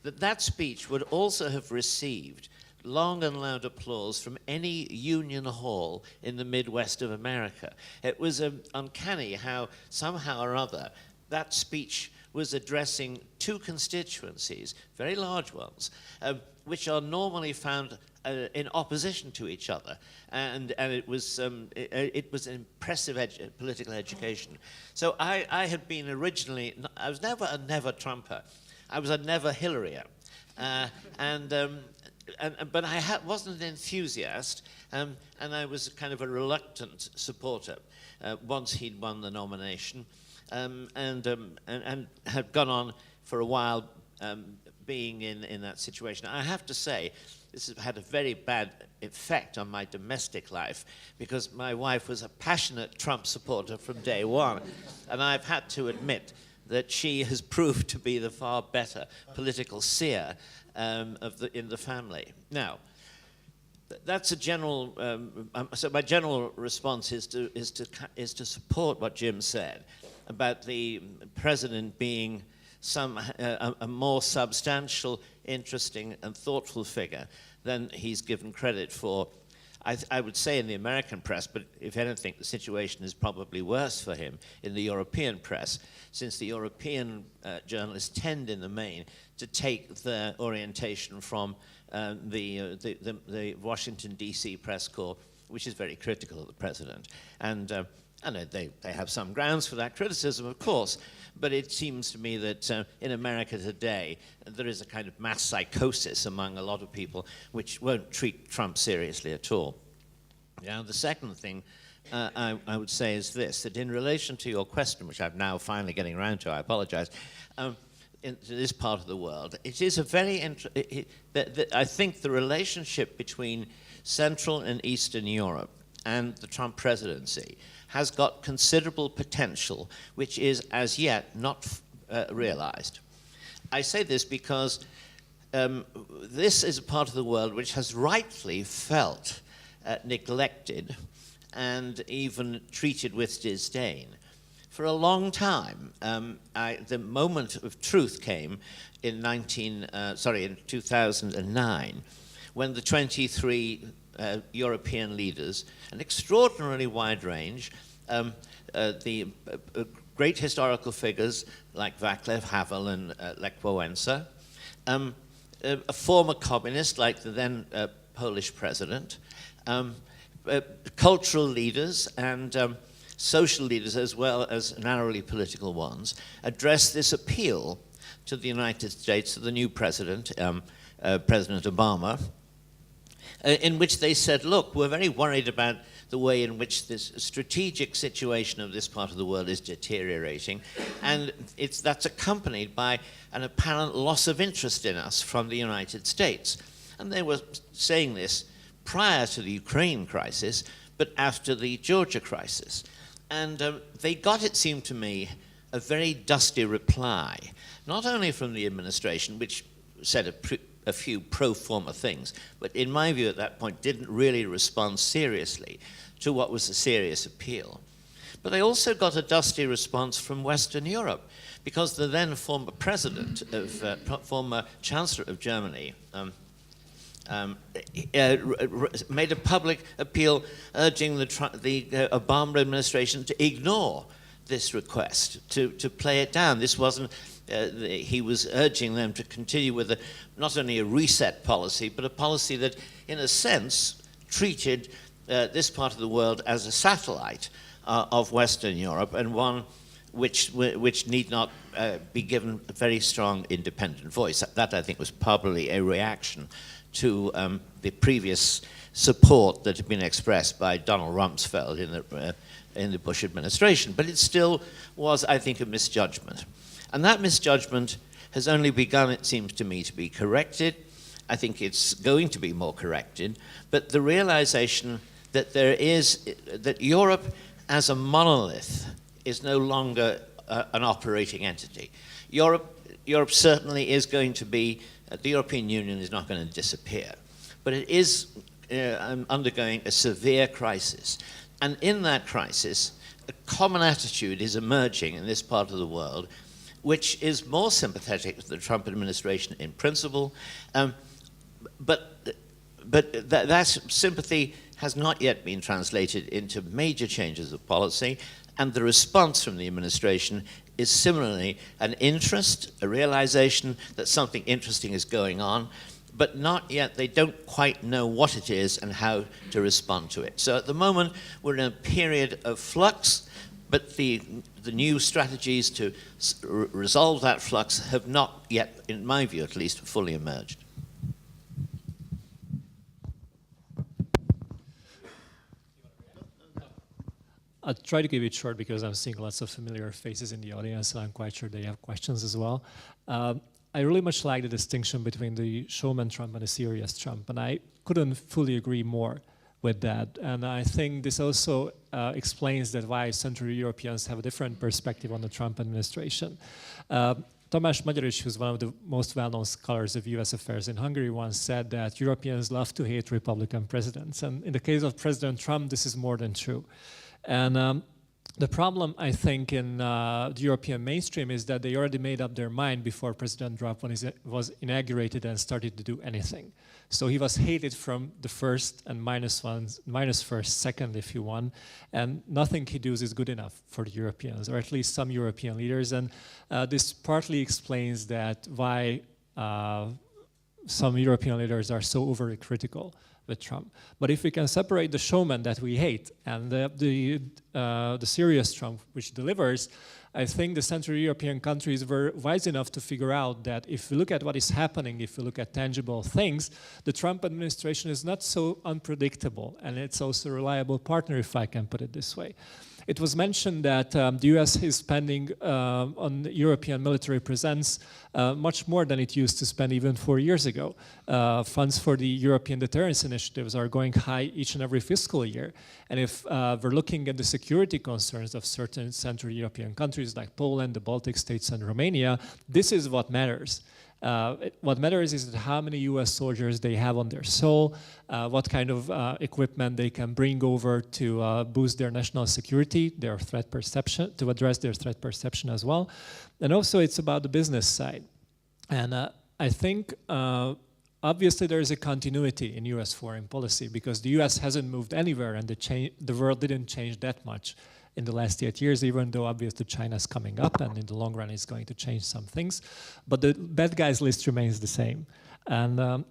that that speech would also have received long and loud applause from any union hall in the Midwest of America. It was uncanny how, somehow or other, that speech was addressing two constituencies, very large ones, which are normally found in opposition to each other, and it was an impressive political education. So I had been originally, I was never a never Trumper, I was a never Hillaryer, but I wasn't an enthusiast, and I was kind of a reluctant supporter once he'd won the nomination, and had gone on for a while being in that situation. I have to say, this has had a very bad effect on my domestic life because my wife was a passionate Trump supporter from day one, and I've had to admit that she has proved to be the far better political seer in the family. Now, that's a general. So my general response is to support what Jim said about the president being a more substantial, interesting, and thoughtful figure than he's given credit for. I would say in the American press, but if anything, the situation is probably worse for him in the European press, since the European journalists tend, in the main, to take their orientation from the Washington, D.C. press corps, which is very critical of the president. And they have some grounds for that criticism, of course, but it seems to me that in America today, there is a kind of mass psychosis among a lot of people which won't treat Trump seriously at all. Now, the second thing I would say is this, that in relation to your question, which I'm now finally getting around to, I apologize, in this part of the world, it is a very I think the relationship between Central and Eastern Europe and the Trump presidency has got considerable potential, which is as yet not realized. I say this because this is a part of the world which has rightly felt neglected and even treated with disdain. For a long time, the moment of truth came in 2009, when the 23 European leaders, an extraordinarily wide range, the great historical figures like Václav Havel and Lech Wałęsa, a former communist like the then Polish president, cultural leaders and social leaders, as well as narrowly political ones, addressed this appeal to the United States, to the new president, President Obama, in which they said, look, we're very worried about the way in which this strategic situation of this part of the world is deteriorating, and that's accompanied by an apparent loss of interest in us from the United States. And they were saying this prior to the Ukraine crisis, but after the Georgia crisis. And they got, it seemed to me, a very dusty reply, not only from the administration, which said a few pro forma things, but in my view at that point didn't really respond seriously to what was a serious appeal. But they also got a dusty response from Western Europe, because the then former president former chancellor of Germany made a public appeal urging the Obama administration to ignore this request, to play it down. This wasn't, he was urging them to continue with not only a reset policy, but a policy that, in a sense, treated this part of the world as a satellite of Western Europe, and one which need not be given a very strong independent voice. That, I think, was probably a reaction to the previous support that had been expressed by Donald Rumsfeld in the Bush administration. But it still was, I think, a misjudgment. And that misjudgment has only begun, it seems to me, to be corrected. I think it's going to be more corrected. But the realization that that Europe as a monolith is no longer an operating entity. Europe certainly is going to be, the European Union is not going to disappear, but it is undergoing a severe crisis. And in that crisis, a common attitude is emerging in this part of the world, which is more sympathetic to the Trump administration in principle, but that sympathy has not yet been translated into major changes of policy, and the response from the administration is similarly an interest, a realization that something interesting is going on, but not yet, they don't quite know what it is and how to respond to it. So at the moment, we're in a period of flux, but the new strategies to resolve that flux have not yet, in my view at least, fully emerged. I'll try to keep it short because I'm seeing lots of familiar faces in the audience, and I'm quite sure they have questions as well. I really much like the distinction between the showman Trump and the serious Trump, and I couldn't fully agree more with that. And I think this also explains that why Central Europeans have a different perspective on the Trump administration. Tamás Magyarich, who's one of the most well-known scholars of US affairs in Hungary, once said that Europeans love to hate Republican presidents. And in the case of President Trump, this is more than true. And the problem, I think, in the European mainstream is that they already made up their mind before President Trump was inaugurated and started to do anything. So he was hated from the first and minus first, second, if you want, and nothing he does is good enough for the Europeans, or at least some European leaders. And this partly explains that why some European leaders are so overly critical with Trump. But if we can separate the showman that we hate and the serious Trump, which delivers, I think the Central European countries were wise enough to figure out that if we look at what is happening, if we look at tangible things, the Trump administration is not so unpredictable, and it's also a reliable partner, if I can put it this way. It was mentioned that the US is spending on European military presence much more than it used to spend even 4 years ago. Funds for the European deterrence initiatives are going high each and every fiscal year. And if we're looking at the security concerns of certain Central European countries like Poland, the Baltic states, and Romania, this is what matters. What matters is how many US soldiers they have on their soil, what kind of equipment they can bring over to boost their national security, their threat perception, to address their threat perception as well. And also it's about the business side. And I think obviously there is a continuity in US foreign policy because the US hasn't moved anywhere and the world didn't change that much in the last 8 years, even though obviously China's coming up and in the long run it's going to change some things. But the bad guys list remains the same. And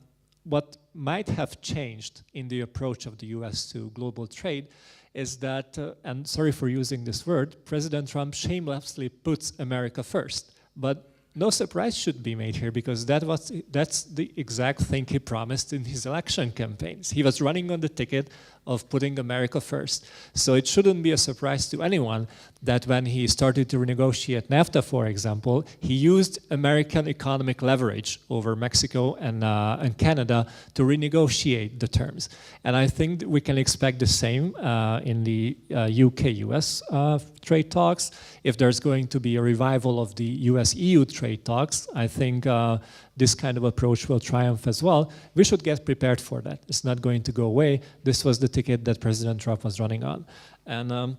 what might have changed in the approach of the US to global trade is that, and sorry for using this word, President Trump shamelessly puts America first. But no surprise should be made here, because that's the exact thing he promised in his election campaigns. He was running on the ticket of putting America first. So it shouldn't be a surprise to anyone that when he started to renegotiate NAFTA, for example, he used American economic leverage over Mexico and Canada to renegotiate the terms. And I think that we can expect the same in the UK-US trade talks. If there's going to be a revival of the US-EU trade talks, I think this kind of approach will triumph as well. We should get prepared for that. It's not going to go away. This was the ticket that President Trump was running on. And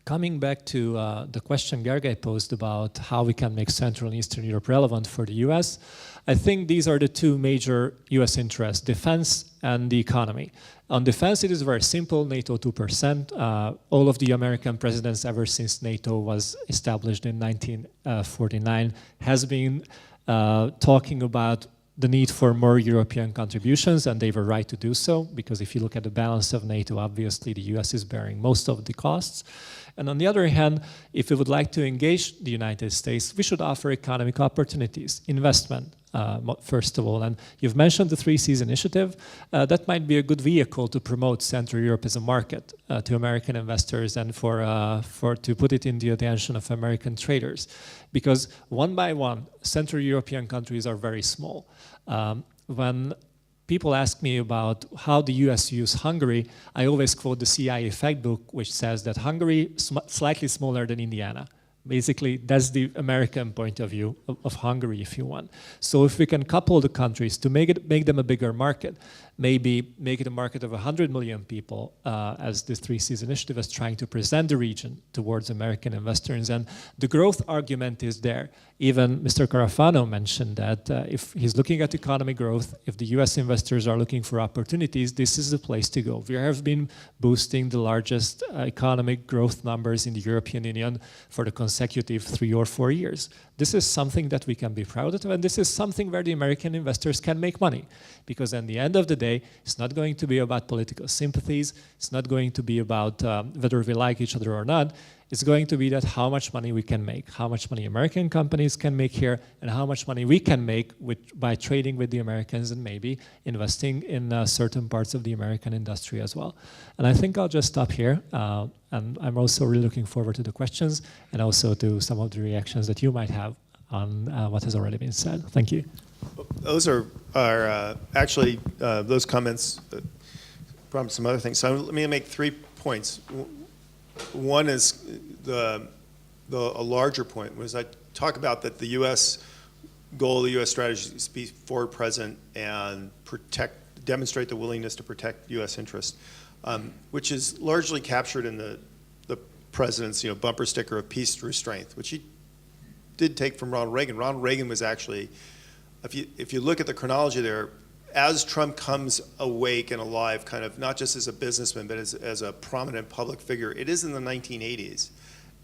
coming back to the question Gergely posed about how we can make Central and Eastern Europe relevant for the US, I think these are the two major US interests, defense and the economy. On defense, it is very simple, NATO 2%. All of the American presidents ever since NATO was established in 1949 has been talking about the need for more European contributions, and they were right to do so, because if you look at the balance of NATO, obviously the US is bearing most of the costs. And on the other hand, if we would like to engage the United States, we should offer economic opportunities, investment, first of all. And you've mentioned the 3 Cs initiative. That might be a good vehicle to promote Central Europe as a market to American investors and to put it in the attention of American traders. Because one by one, Central European countries are very small. When people ask me about how the US views Hungary, I always quote the CIA fact book, which says that Hungary is slightly smaller than Indiana. Basically, that's the American point of view of Hungary, if you want. So if we can couple the countries to make them a bigger market, maybe make it a market of 100 million people, as this 3 Cs initiative is trying to present the region towards American investors. And the growth argument is there. Even Mr. Carafano mentioned that if he's looking at economic growth, if the US investors are looking for opportunities, this is the place to go. We have been boosting the largest economic growth numbers in the European Union for the consecutive 3 or 4 years. This is something that we can be proud of, and this is something where the American investors can make money. Because at the end of the day, it's not going to be about political sympathies, it's not going to be about whether we like each other or not. It's going to be that how much money we can make, how much money American companies can make here, and how much money we can make by trading with the Americans and maybe investing in certain parts of the American industry as well. And I think I'll just stop here. And I'm also really looking forward to the questions and also to some of the reactions that you might have on what has already been said. Thank you. Those are actually, those comments prompt some other things. So let me make 3 points. One is a larger point, was I talk about that the U.S. goal, the U.S. strategy is to be forward present and demonstrate the willingness to protect U.S. interests, which is largely captured in the president's bumper sticker of peace through strength, which he did take from Ronald Reagan. Ronald Reagan was actually, if you look at the chronology there, as Trump comes awake and alive, kind of not just as a businessman, but as a prominent public figure, it is in the 1980s.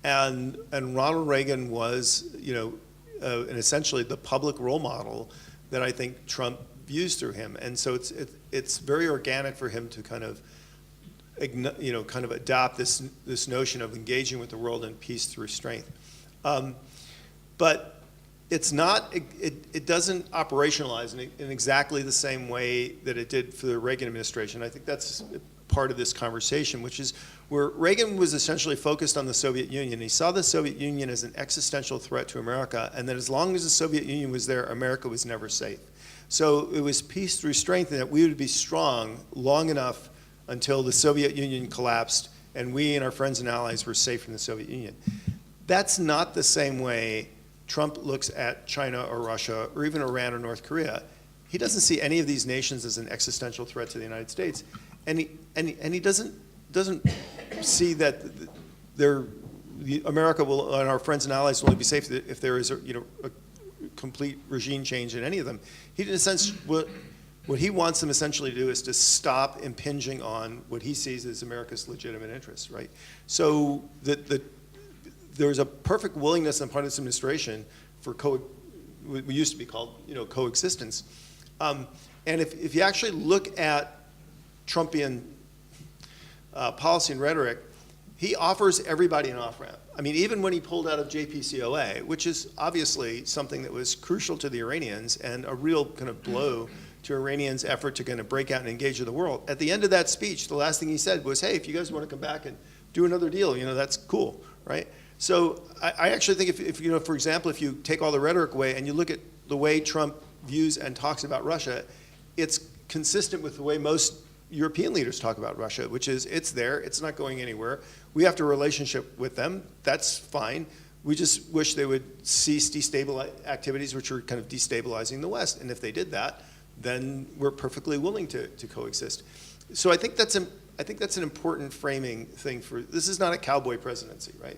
And Ronald Reagan was, and essentially the public role model that I think Trump views through him. And so it's very organic for him to kind of adopt this notion of engaging with the world in peace through strength. But it's not, it doesn't operationalize in exactly the same way that it did for the Reagan administration. I think that's part of this conversation, which is where Reagan was essentially focused on the Soviet Union. He saw the Soviet Union as an existential threat to America, and that as long as the Soviet Union was there, America was never safe. So it was peace through strength, and that we would be strong long enough until the Soviet Union collapsed, and we and our friends and allies were safe from the Soviet Union. That's not the same way Trump looks at China or Russia or even Iran or North Korea. He doesn't see any of these nations as an existential threat to the United States, and he doesn't see that America will and our friends and allies will only be safe if there is a complete regime change in any of them. He, in a sense, what he wants them essentially to do is to stop impinging on what he sees as America's legitimate interests, right? So there's a perfect willingness on part of this administration for what used to be called, coexistence. And if you actually look at Trumpian policy and rhetoric, he offers everybody an off-ramp. I mean, even when he pulled out of JPCOA, which is obviously something that was crucial to the Iranians and a real kind of blow to Iranians' effort to kind of break out and engage with the world, at the end of that speech, the last thing he said was, hey, if you guys want to come back and do another deal, that's cool, right? So I actually think if for example, if you take all the rhetoric away and you look at the way Trump views and talks about Russia, it's consistent with the way most European leaders talk about Russia, which is it's there, it's not going anywhere. We have a relationship with them, that's fine. We just wish they would cease destabilizing activities which are kind of destabilizing the West. And if they did that, then we're perfectly willing to coexist. So I think that's an important framing thing for, this is not a cowboy presidency, right?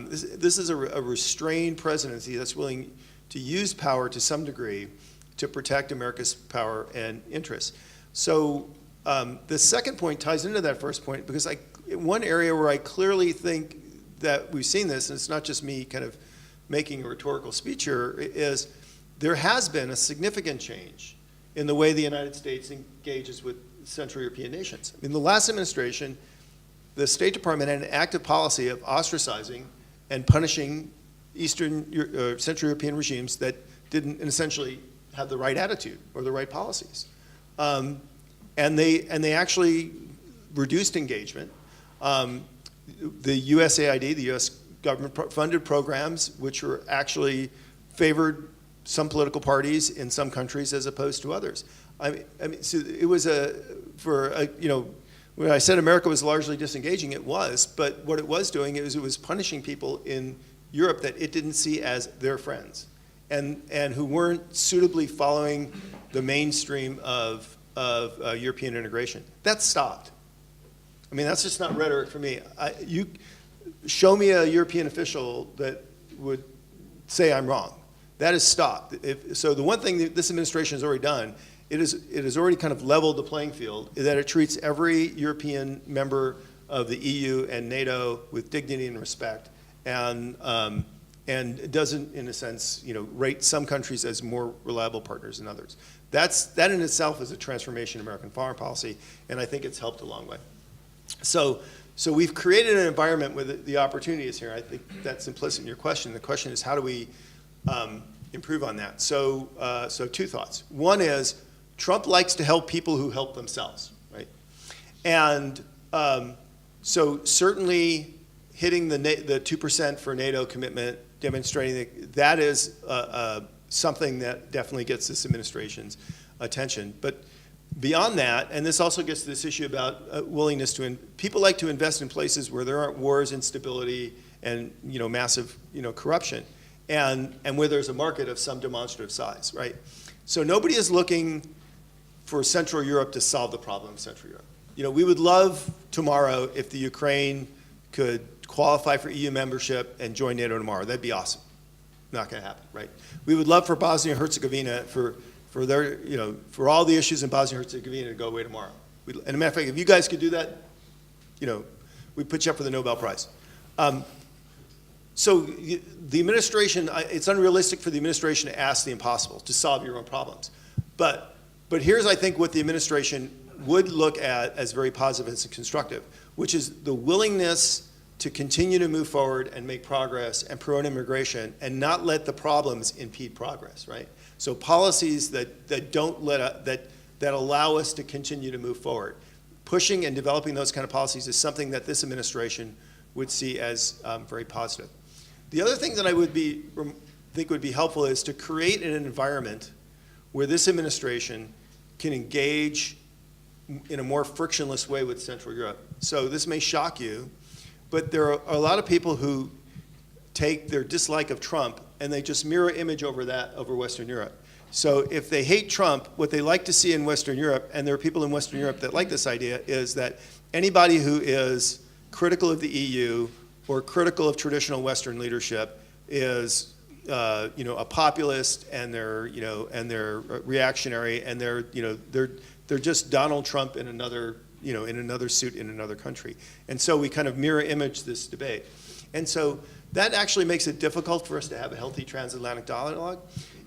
This is a restrained presidency that's willing to use power to some degree to protect America's power and interests. So the second point ties into that first point because one area where I clearly think that we've seen this, and it's not just me kind of making a rhetorical speech here, is there has been a significant change in the way the United States engages with Central European nations. In the last administration, the State Department had an active policy of ostracizing and punishing Central European regimes that didn't essentially have the right attitude or the right policies. And they actually reduced engagement. The USAID, the U.S. government-funded programs, which were actually favored some political parties in some countries as opposed to others. I mean, so it was when I said America was largely disengaging, it was, but what it was doing is it was punishing people in Europe that it didn't see as their friends and who weren't suitably following the mainstream of European integration. That stopped. I mean, that's just not rhetoric for me. You show me a European official that would say I'm wrong. That has stopped. So the one thing that this administration has already done, it has already kind of leveled the playing field, is that it treats every European member of the EU and NATO with dignity and respect, and doesn't, in a sense, rate some countries as more reliable partners than others. That in itself is a transformation in American foreign policy, and I think it's helped a long way. So we've created an environment where the opportunity is here. I think that's implicit in your question. The question is, how do we improve on that? So two thoughts. One is, Trump likes to help people who help themselves, right? And so certainly hitting the 2% for NATO commitment, demonstrating that is something that definitely gets this administration's attention. But beyond that, and this also gets to this issue about willingness to, people like to invest in places where there aren't wars, instability, and massive corruption, and where there's a market of some demonstrative size, right? So nobody is looking for Central Europe to solve the problem of Central Europe. We would love tomorrow if the Ukraine could qualify for EU membership and join NATO tomorrow. That'd be awesome. Not going to happen, right? We would love for Bosnia and Herzegovina for their, for all the issues in Bosnia and Herzegovina to go away tomorrow. And a matter of fact, if you guys could do that, we'd put you up for the Nobel Prize. So the administration, it's unrealistic for the administration to ask the impossible, to solve your own problems. But here's, I think, what the administration would look at as very positive and constructive, which is the willingness to continue to move forward and make progress and promote immigration and not let the problems impede progress, right? So policies that don't that allow us to continue to move forward. Pushing and developing those kind of policies is something that this administration would see as very positive. The other thing that I think would be helpful is to create an environment where this administration can engage in a more frictionless way with Central Europe. So this may shock you, but there are a lot of people who take their dislike of Trump and they just mirror image over Western Europe. So if they hate Trump, what they like to see in Western Europe, and there are people in Western Europe that like this idea, is that anybody who is critical of the EU or critical of traditional Western leadership is a populist, and they're reactionary, and they're just Donald Trump in another suit in another country. And so we kind of mirror image this debate. And so that actually makes it difficult for us to have a healthy transatlantic dialogue.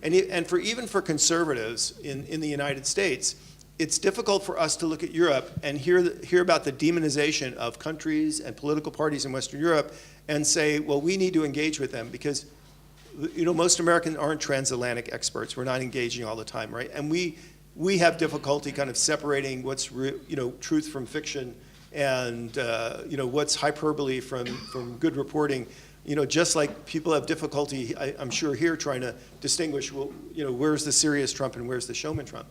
And even for conservatives in the United States, it's difficult for us to look at Europe and hear about the demonization of countries and political parties in Western Europe and say, well, we need to engage with them because, most Americans aren't transatlantic experts. We're not engaging all the time, right? And we have difficulty kind of separating what's truth from fiction and what's hyperbole from good reporting. Just like people have difficulty, I'm sure here, trying to distinguish, where's the serious Trump and where's the showman Trump.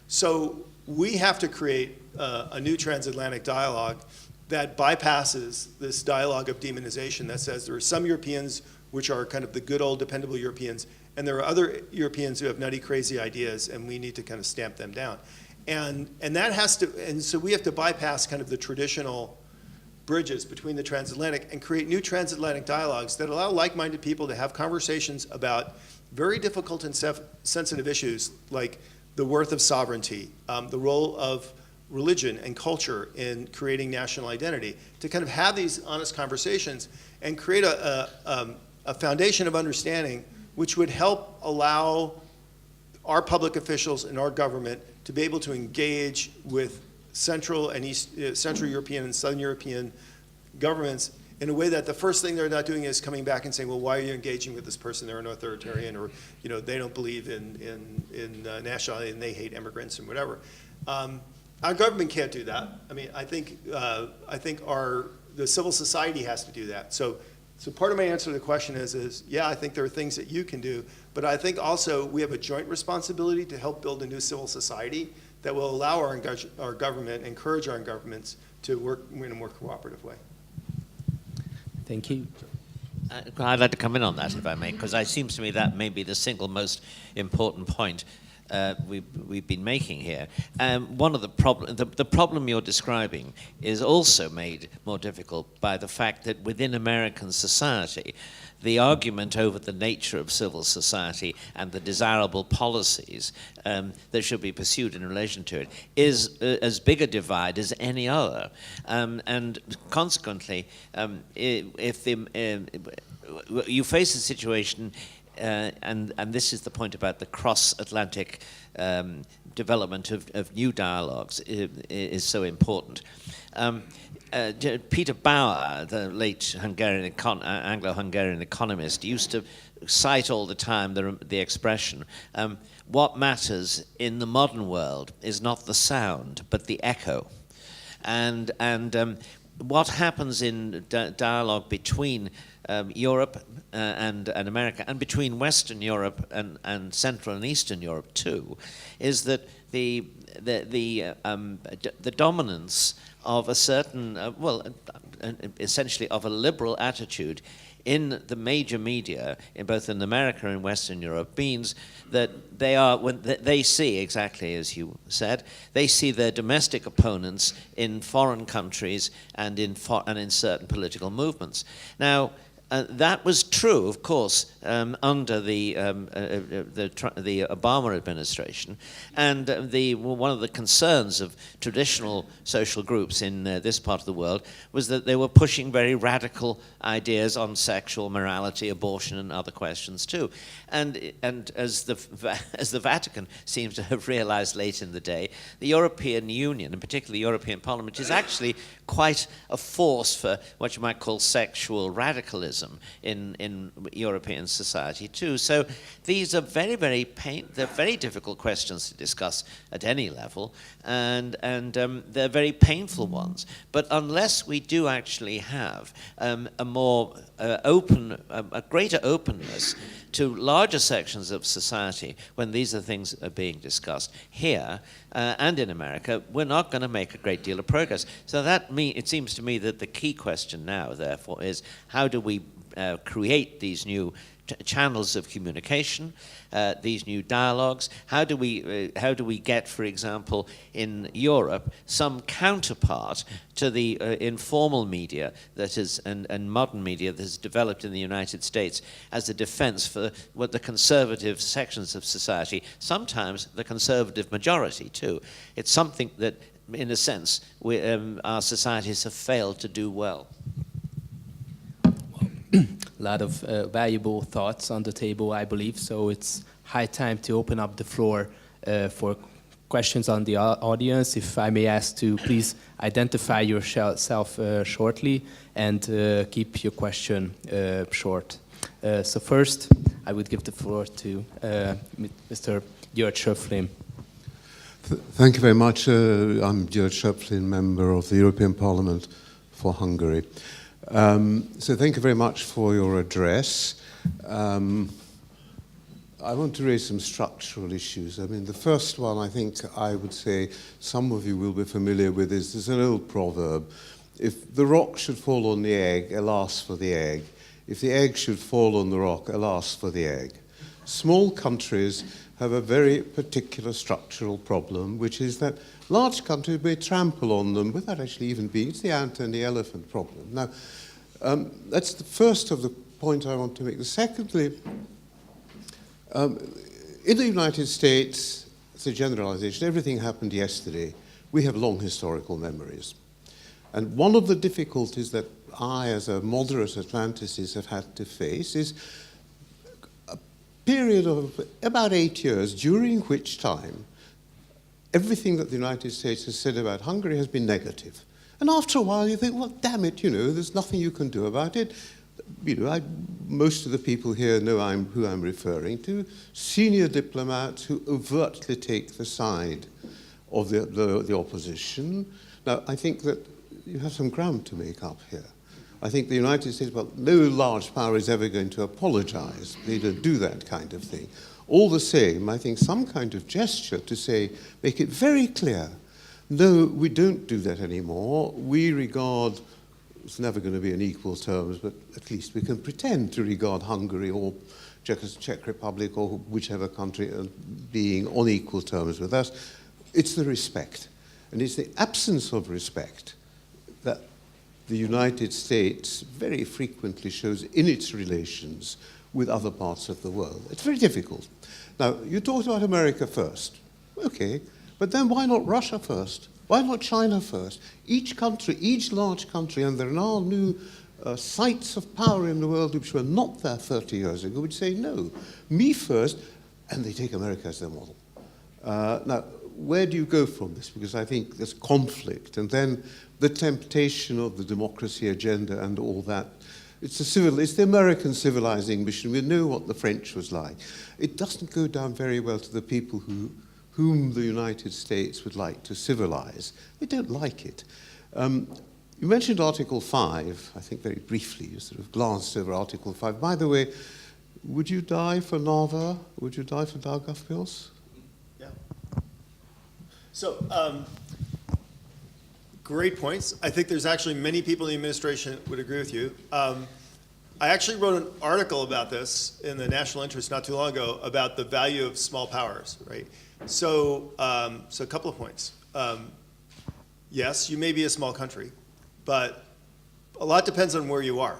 So we have to create a new transatlantic dialogue that bypasses this dialogue of demonization that says there are some Europeans which are kind of the good old dependable Europeans, and there are other Europeans who have nutty, crazy ideas, and we need to kind of stamp them down. And so we have to bypass kind of the traditional bridges between the transatlantic and create new transatlantic dialogues that allow like-minded people to have conversations about very difficult and sensitive issues like the worth of sovereignty, the role of religion and culture in creating national identity, to kind of have these honest conversations and create a foundation of understanding which would help allow our public officials and our government to be able to engage with Central European and Southern European governments in a way that the first thing they're not doing is coming back and saying, well, why are you engaging with this person? They're an authoritarian, or they don't believe in nationality and they hate immigrants and whatever. Our government can't do that. I mean, I think the civil society has to do that. So part of my answer to the question is yeah, I think there are things that you can do, but I think also we have a joint responsibility to help build a new civil society that will allow our government, encourage our governments to work in a more cooperative way. Thank you. I'd like to come in on that, if I may, because it seems to me that may be the single most important point we've been making here. One of the problem you're describing is also made more difficult by the fact that within American society, the argument over the nature of civil society and the desirable policies that should be pursued in relation to it is as big a divide as any other. And consequently, if you face a situation, and this is the point about the cross-Atlantic development of new dialogues is so important. Peter Bauer, the late Anglo-Hungarian economist, used to cite all the time the expression, what matters in the modern world is not the sound, but the echo. And what happens in dialogue between Europe and America, and between Western Europe and Central and Eastern Europe too, is that the dominance of a certain, essentially of a liberal attitude in the major media, both in America and Western Europe, means that they see, exactly as you said, they see their domestic opponents in foreign countries and in certain political movements. Now, that was true, of course, under the Obama administration, and one of the concerns of traditional social groups in this part of the world was that they were pushing very radical ideas on sexual morality, abortion, and other questions too. And as the Vatican seems to have realized late in the day, the European Union, and particularly the European Parliament, is actually quite a force for what you might call sexual radicalism in European society too. So these are they're very difficult questions to discuss at any level, and they're very painful ones. But unless we do actually have a more a greater openness to larger sections of society when these are things are being discussed here and in America, we're not going to make a great deal of progress. So it seems to me that the key question now, therefore, is how do we create these new channels of communication, these new dialogues? How do we get, for example, in Europe, some counterpart to the informal media that is and modern media that has developed in the United States as a defense for what the conservative sections of society, sometimes the conservative majority too. It's something that, in a sense, our societies have failed to do well. A lot of valuable thoughts on the table, I believe. So it's high time to open up the floor for questions on the audience. If I may ask to please identify yourself shortly and keep your question short. So first, I would give the floor to Mr. György Schöpflin. Thank you very much. I'm György Schöpflin, member of the European Parliament for Hungary. So thank you very much for your address. I want to raise some structural issues. I mean, the first one I think I would say some of you will be familiar with is there's an old proverb. If the rock should fall on the egg, alas for the egg. If the egg should fall on the rock, alas for the egg. Small countries have a very particular structural problem, which is that large countries may trample on them without actually even being. It's the ant and the elephant problem. Now, that's the first of the point I want to make. Secondly, in the United States, it's a generalization, everything happened yesterday. We have long historical memories. And one of the difficulties that I, as a moderate Atlanticist, have had to face is a period of about 8 years, during which time everything that the United States has said about Hungary has been negative. And after a while you think, well, damn it, there's nothing you can do about it. Most of the people here know who I'm referring to, senior diplomats who overtly take the side of the opposition. Now, I think that you have some ground to make up here. I think the United States, well, no large power is ever going to apologize. They don't do that kind of thing. All the same, I think some kind of gesture to say, make it very clear, no, we don't do that anymore. We regard, it's never going to be in equal terms, but at least we can pretend to regard Hungary or Czech Republic or whichever country being on equal terms with us. It's the respect. And it's the absence of respect that the United States very frequently shows in its relations with other parts of the world. It's very difficult. Now, you talked about America first. Okay, but then why not Russia first? Why not China first? Each country, each large country, and there are now new sites of power in the world which were not there 30 years ago, would say, no, me first, and they take America as their model. Now, where do you go from this? Because I think there's conflict, and then the temptation of the democracy agenda and all that. It's the American civilizing mission. We know what the French was like. It doesn't go down very well to the people whom the United States would like to civilize. They don't like it. You mentioned Article 5, I think very briefly. You sort of glanced over Article 5. By the way, would you die for Narva? Would you die for Daugavpils? Yeah. So, great points. I think there's actually many people in the administration would agree with you. I actually wrote an article about this in the National Interest not too long ago about the value of small powers, right? So, so a couple of points. Yes, you may be a small country, but a lot depends on where you are.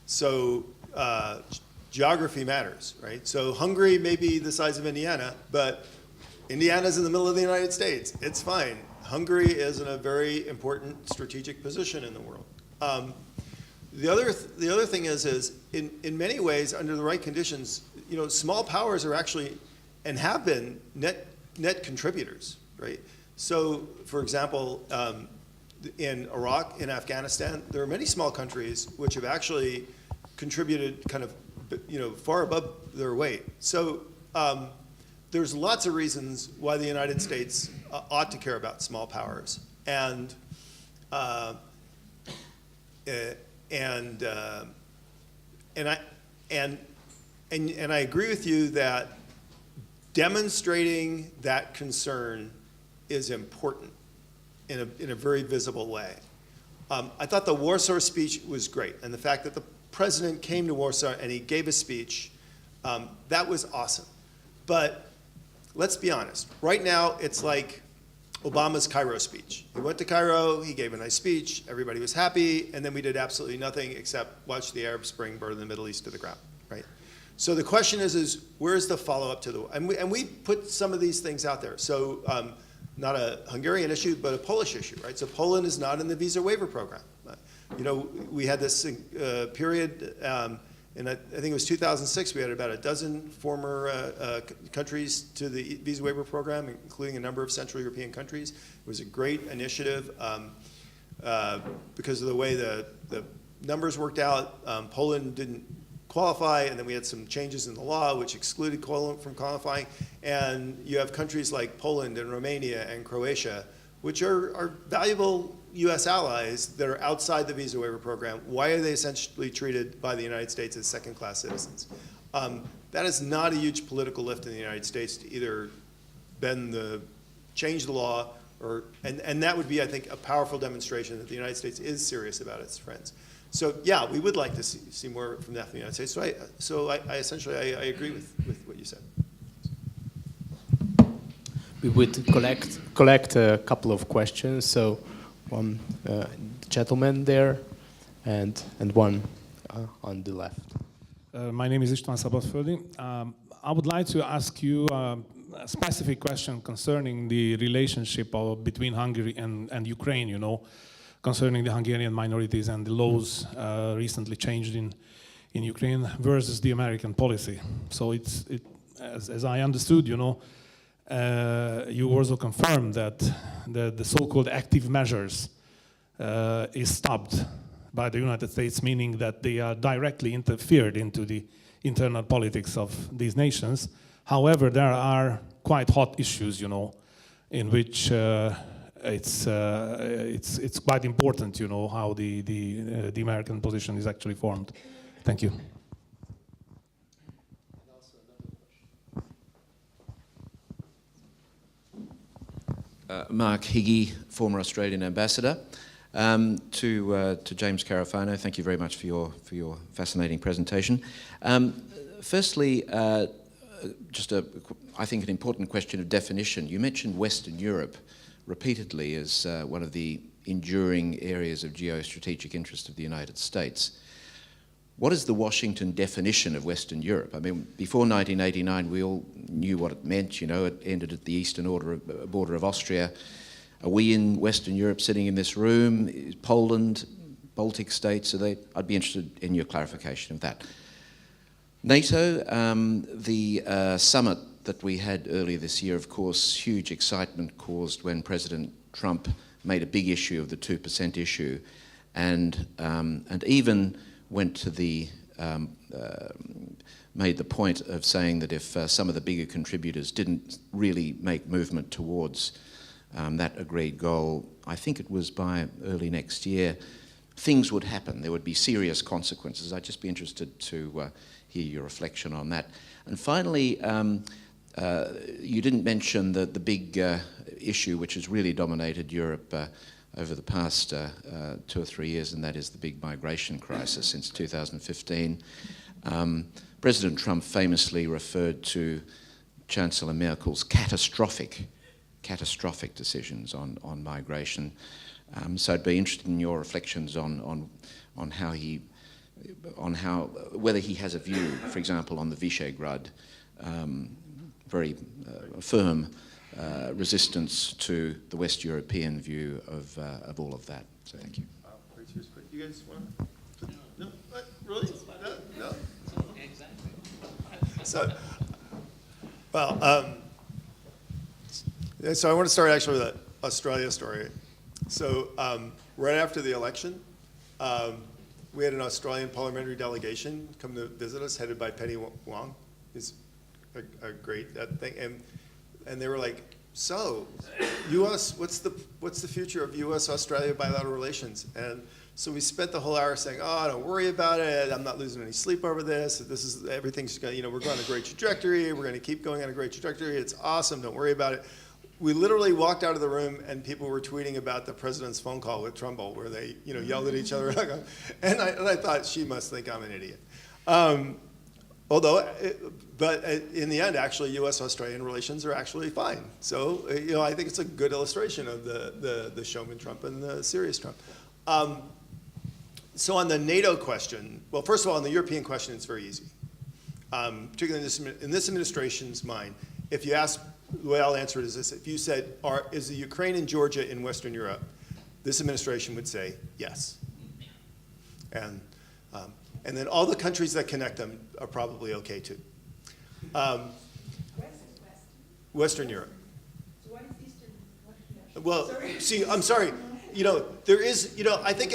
So geography matters, right? So Hungary may be the size of Indiana, but Indiana's in the middle of the United States. It's fine. Hungary is in a very important strategic position in the world. The other thing is in many ways, under the right conditions, small powers are actually and have been net contributors, right? So, for example, in Iraq, in Afghanistan, there are many small countries which have actually contributed kind of, far above their weight. So there's lots of reasons why the United States ought to care about small powers, and I agree with you that demonstrating that concern is important in a very visible way. I thought the Warsaw speech was great, and the fact that the president came to Warsaw and he gave a speech, that was awesome. But let's be honest, right now it's like Obama's Cairo speech. He went to Cairo, he gave a nice speech, everybody was happy, and then we did absolutely nothing except watch the Arab Spring burn the Middle East to the ground, right? So the question is where's the follow-up to the, and we put some of these things out there. So not a Hungarian issue, but a Polish issue, right? So Poland is not in the visa waiver program. We had this period And I think it was 2006, we had about a dozen former countries to the visa waiver program, including a number of Central European countries. It was a great initiative because of the way the numbers worked out. Poland didn't qualify, and then we had some changes in the law which excluded Poland from qualifying. And you have countries like Poland and Romania and Croatia, which are valuable U.S. allies that are outside the visa waiver program. Why are they essentially treated by the United States as second-class citizens? That is not a huge political lift in the United States to either change the law, and that would be, I think, a powerful demonstration that the United States is serious about its friends. So yeah, we would like to see more from that from the United States. So I essentially agree with what you said. We would collect a couple of questions. So one gentleman there, and one on the left. My name is István Szabadföldi. I would like to ask you a specific question concerning the relationship between Hungary and Ukraine, you know, concerning the Hungarian minorities and the laws recently changed in Ukraine versus the American policy. So as I understood, you know, you also confirmed that the so-called active measures is stopped by the United States, meaning that they are directly interfered into the internal politics of these nations. However, there are quite hot issues, you know, in which it's quite important, you know, how the American position is actually formed. Thank you. Mark Higgy, former Australian ambassador. To James Carafano, thank you very much for your fascinating presentation. Firstly, I think an important question of definition. You mentioned Western Europe repeatedly as one of the enduring areas of geostrategic interest of the United States. What is the Washington definition of Western Europe? I mean, before 1989, we all knew what it meant. You know, it ended at the eastern border of Austria. Are we in Western Europe sitting in this room? Is Poland, Baltic states, I'd be interested in your clarification of that. NATO, the summit that we had earlier this year, of course, huge excitement caused when President Trump made a big issue of the 2% issue, and even went to made the point of saying that if some of the bigger contributors didn't really make movement towards that agreed goal, I think it was by early next year, things would happen. There would be serious consequences. I'd just be interested to hear your reflection on that. And finally, you didn't mention the big issue which has really dominated Europe over the past 2 or 3 years, and that is the big migration crisis since 2015. President Trump famously referred to Chancellor Merkel's catastrophic decisions on migration. So I'd be interested in your reflections on whether he has a view, for example, on the Visegrad, very firm resistance to the West European view of all of that. So thank you. You guys want to? No, what? Really? No. Exactly. So, well, so I want to start actually with an Australia story. So right after the election, we had an Australian parliamentary delegation come to visit us, headed by Penny Wong. He's a great thing, and they were like, "So, U.S. what's the future of U.S.-Australia bilateral relations?" And so we spent the whole hour saying, "Oh, don't worry about it. I'm not losing any sleep over this. Everything's going. You know, we're going on a great trajectory. We're going to keep going on a great trajectory. It's awesome. Don't worry about it." We literally walked out of the room and people were tweeting about the president's phone call with Trumbull, where they, you know, yelled at each other. And I thought, she must think I'm an idiot. But in the end, actually, U.S.-Australian relations are actually fine. So, you know, I think it's a good illustration of the showman Trump and the serious Trump. So on the NATO question, well, first of all, on the European question, it's very easy. Particularly in this administration's mind, if you ask, the way I'll answer it is this: if you said, is the Ukraine and Georgia in Western Europe, this administration would say yes. And And then all the countries that connect them are probably okay too. Western Europe. So what is Eastern? Well, see, I'm sorry. You know, there is. You know, I think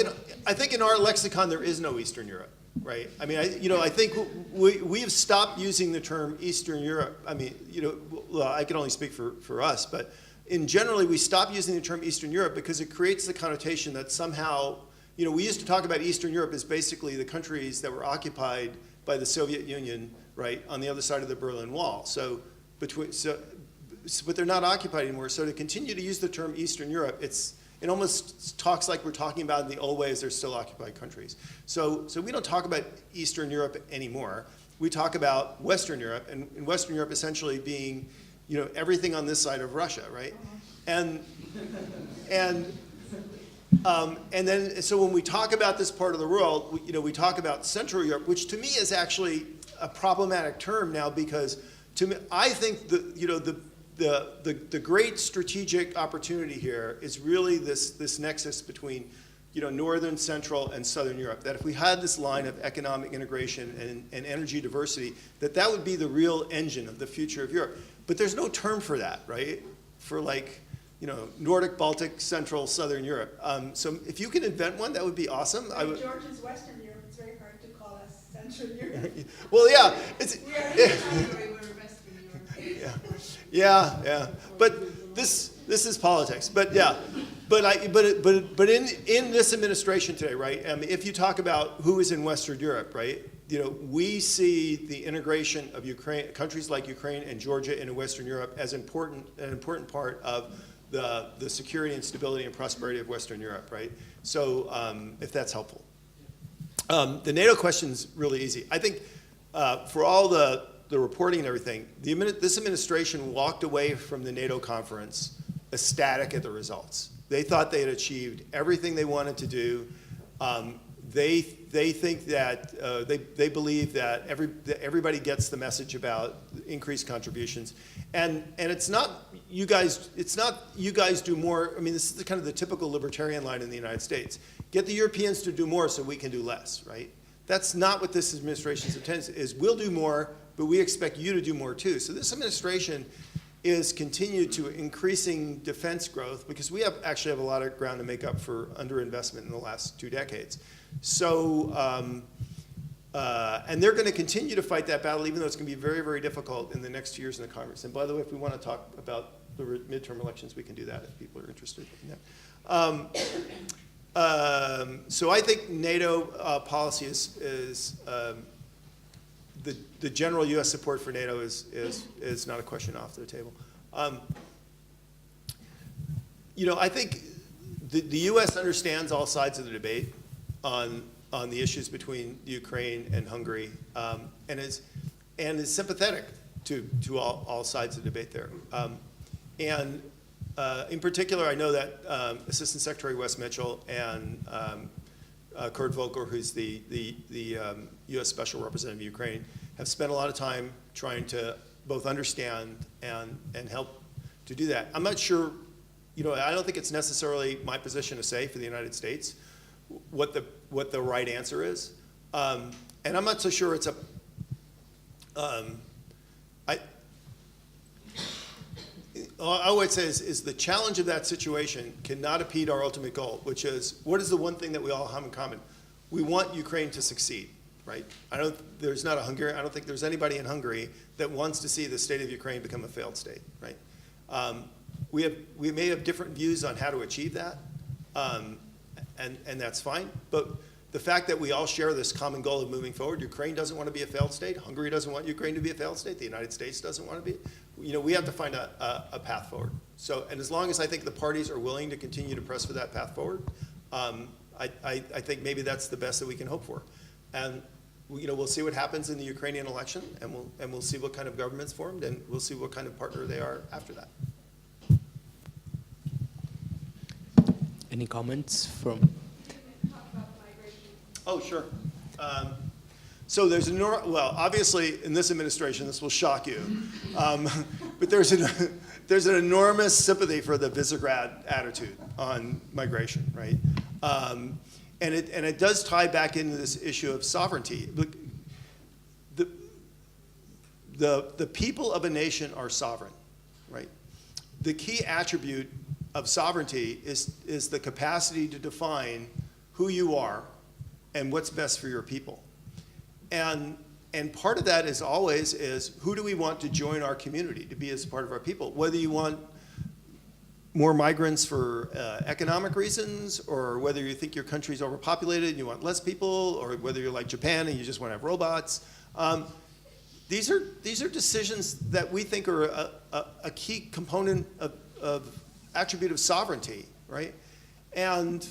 in our lexicon there is no Eastern Europe, right? I mean, I think we have stopped using the term Eastern Europe. I mean, you know, well, I can only speak for us, but in generally we stopped using the term Eastern Europe because it creates the connotation that somehow, you know, we used to talk about Eastern Europe as basically the countries that were occupied by the Soviet Union, right, on the other side of the Berlin Wall. But they're not occupied anymore. So to continue to use the term Eastern Europe, it almost talks like we're talking about in the old ways they're still occupied countries. So we don't talk about Eastern Europe anymore. We talk about Western Europe, and Western Europe essentially being, you know, everything on this side of Russia, right? And then, so when we talk about this part of the world, we talk about Central Europe, which to me is actually a problematic term now because to me, I think the great strategic opportunity here is really this nexus between, you know, Northern, Central, and Southern Europe. That if we had this line of economic integration and energy diversity, that would be the real engine of the future of Europe. But there's no term for that, right? For like, you know, Nordic, Baltic, Central, Southern Europe. So if you can invent one, that would be awesome. Georgia's Western Europe. It's very hard to call us Central Europe. Well, yeah, We are in Hungary, we're Western Europe. yeah. But this is politics. But yeah, but in this administration today, right? If you talk about who is in Western Europe, right? You know, we see the integration of countries like Ukraine and Georgia into Western Europe as an important part of the security and stability and prosperity of Western Europe, right? So if that's helpful. The NATO question's really easy. I think for all the reporting and everything, this administration walked away from the NATO conference ecstatic at the results. They thought they had achieved everything they wanted to do. They think that they believe that everybody gets the message about increased contributions, and it's not you guys. It's not you guys do more. I mean, this is kind of the typical libertarian line in the United States. Get the Europeans to do more so we can do less, right? That's not what this administration's intent is. We'll do more, but we expect you to do more too. So this administration is continued to increasing defense growth because we actually have a lot of ground to make up for underinvestment in the last 2 decades. So, and they're going to continue to fight that battle, even though it's going to be very, very difficult in the next 2 years in the Congress. And by the way, if we want to talk about the midterm elections, we can do that if people are interested in that. So I think NATO policy is the general U.S. support for NATO is not a question off the table. You know, I think the U.S. understands all sides of the debate on the issues between Ukraine and Hungary, and is sympathetic to all sides of the debate there. In particular, I know that Assistant Secretary Wes Mitchell and Kurt Volker, who's the U.S. Special Representative of Ukraine, have spent a lot of time trying to both understand and help to do that. I'm not sure, you know, I don't think it's necessarily my position to say for the United States what the right answer is, and I'm not so sure it's all I would say is the challenge of that situation cannot impede our ultimate goal, which is what is the one thing that we all have in common? We want Ukraine to succeed, right? I don't think there's anybody in Hungary that wants to see the state of Ukraine become a failed state, right? We may have different views on how to achieve that, and that's fine. But the fact that we all share this common goal of moving forward, Ukraine doesn't want to be a failed state. Hungary doesn't want Ukraine to be a failed state. The United States doesn't want to be. You know, we have to find a path forward. So, and as long as I think the parties are willing to continue to press for that path forward, I think maybe that's the best that we can hope for. And you know, we'll see what happens in the Ukrainian election, and we'll see what kind of government's formed, and we'll see what kind of partner they are after that. Any comments from? Oh, sure. So there's well, obviously in this administration, this will shock you, but there's an enormous sympathy for the Visegrad attitude on migration, right? And it does tie back into this issue of sovereignty. Look, the people of a nation are sovereign, right? The key attribute of sovereignty is the capacity to define who you are and what's best for your people. And part of that is always who do we want to join our community, to be as part of our people? Whether you want more migrants for economic reasons, or whether you think your country's overpopulated and you want less people, or whether you're like Japan and you just want to have robots. These are decisions that we think are a key component of attribute of sovereignty, right? And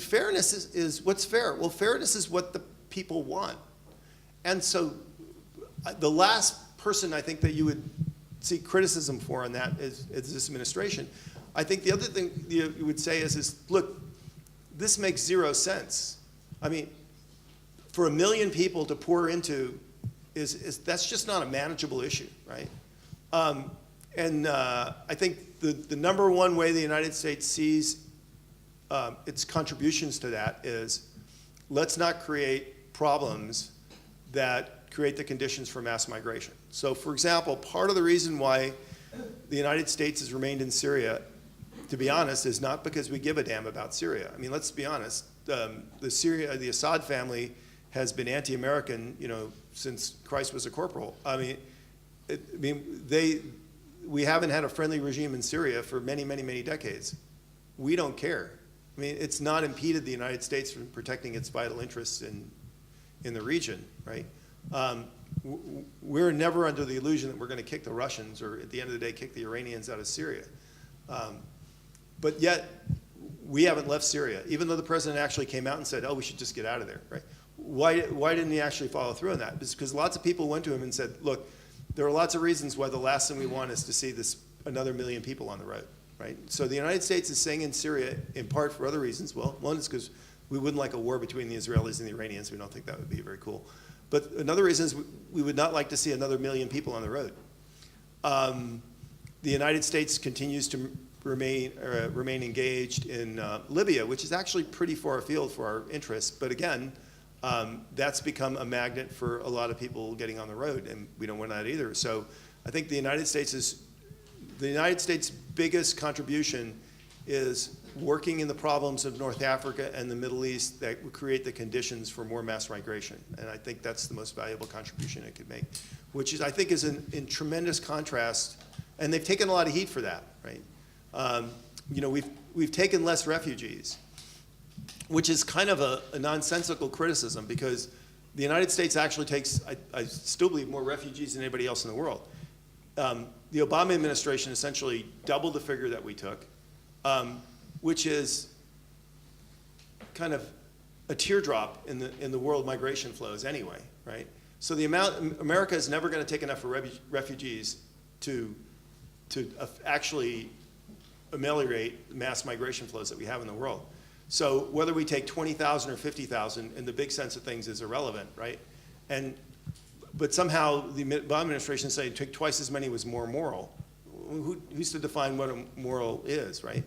fairness is what's fair? Well, fairness is what the people want. And so the last person I think that you would see criticism for on that is this administration. I think the other thing you would say is look, this makes zero sense. I mean, for 1 million people to pour into that's just not a manageable issue, right? I think the number one way the United States sees its contributions to that is let's not create problems that create the conditions for mass migration. So for example, part of the reason why the United States has remained in Syria, to be honest, is not because we give a damn about Syria. I mean, let's be honest. The Assad family has been anti-American, since Christ was a corporal. We haven't had a friendly regime in Syria for many, many, many decades. We don't care. I mean, it's not impeded the United States from protecting its vital interests in the region, right? We're never under the illusion that we're going to kick the Russians or at the end of the day kick the Iranians out of Syria. But yet, we haven't left Syria, even though the president actually came out and said, oh, we should just get out of there, right? Why didn't he actually follow through on that? It's because lots of people went to him and said, look, there are lots of reasons why the last thing we want is to see another 1 million people on the road, right? So the United States is staying in Syria in part for other reasons. Well, one is because we wouldn't like a war between the Israelis and the Iranians. We don't think that would be very cool. But another reason is we would not like to see another 1 million people on the road. The United States continues to remain engaged in Libya, which is actually pretty far afield for our interests. But again, that's become a magnet for a lot of people getting on the road, and we don't want that either. So I think the United States' biggest contribution is working in the problems of North Africa and the Middle East that would create the conditions for more mass migration. And I think that's the most valuable contribution it could make, which is, I think, is in tremendous contrast. And they've taken a lot of heat for that, right? We've taken less refugees, which is kind of a nonsensical criticism because the United States actually takes, I still believe, more refugees than anybody else in the world. The Obama administration essentially doubled the figure that we took, which is kind of a teardrop in the world migration flows anyway, right? So America is never going to take enough refugees to actually ameliorate mass migration flows that we have in the world. So whether we take 20,000 or 50,000, in the big sense of things, is irrelevant, right? But somehow the Obama administration is saying take twice as many was more moral. Who's to define what a moral is, right?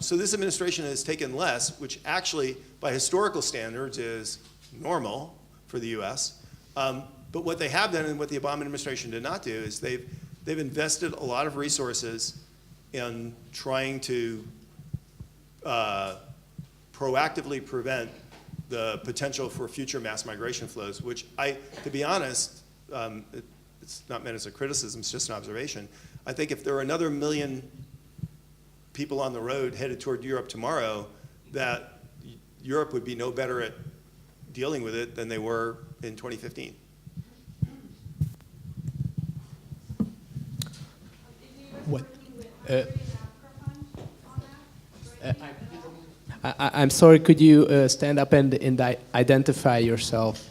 So this administration has taken less, which actually, by historical standards, is normal for the U.S. But what they have done, and what the Obama administration did not do, is they've invested a lot of resources in trying to proactively prevent the potential for future mass migration flows, which to be honest, it's not meant as a criticism, it's just an observation. I think if there are another 1 million people on the road headed toward Europe tomorrow, that Europe would be no better at dealing with it than they were in 2015. What? I'm sorry, could you stand up and identify yourself?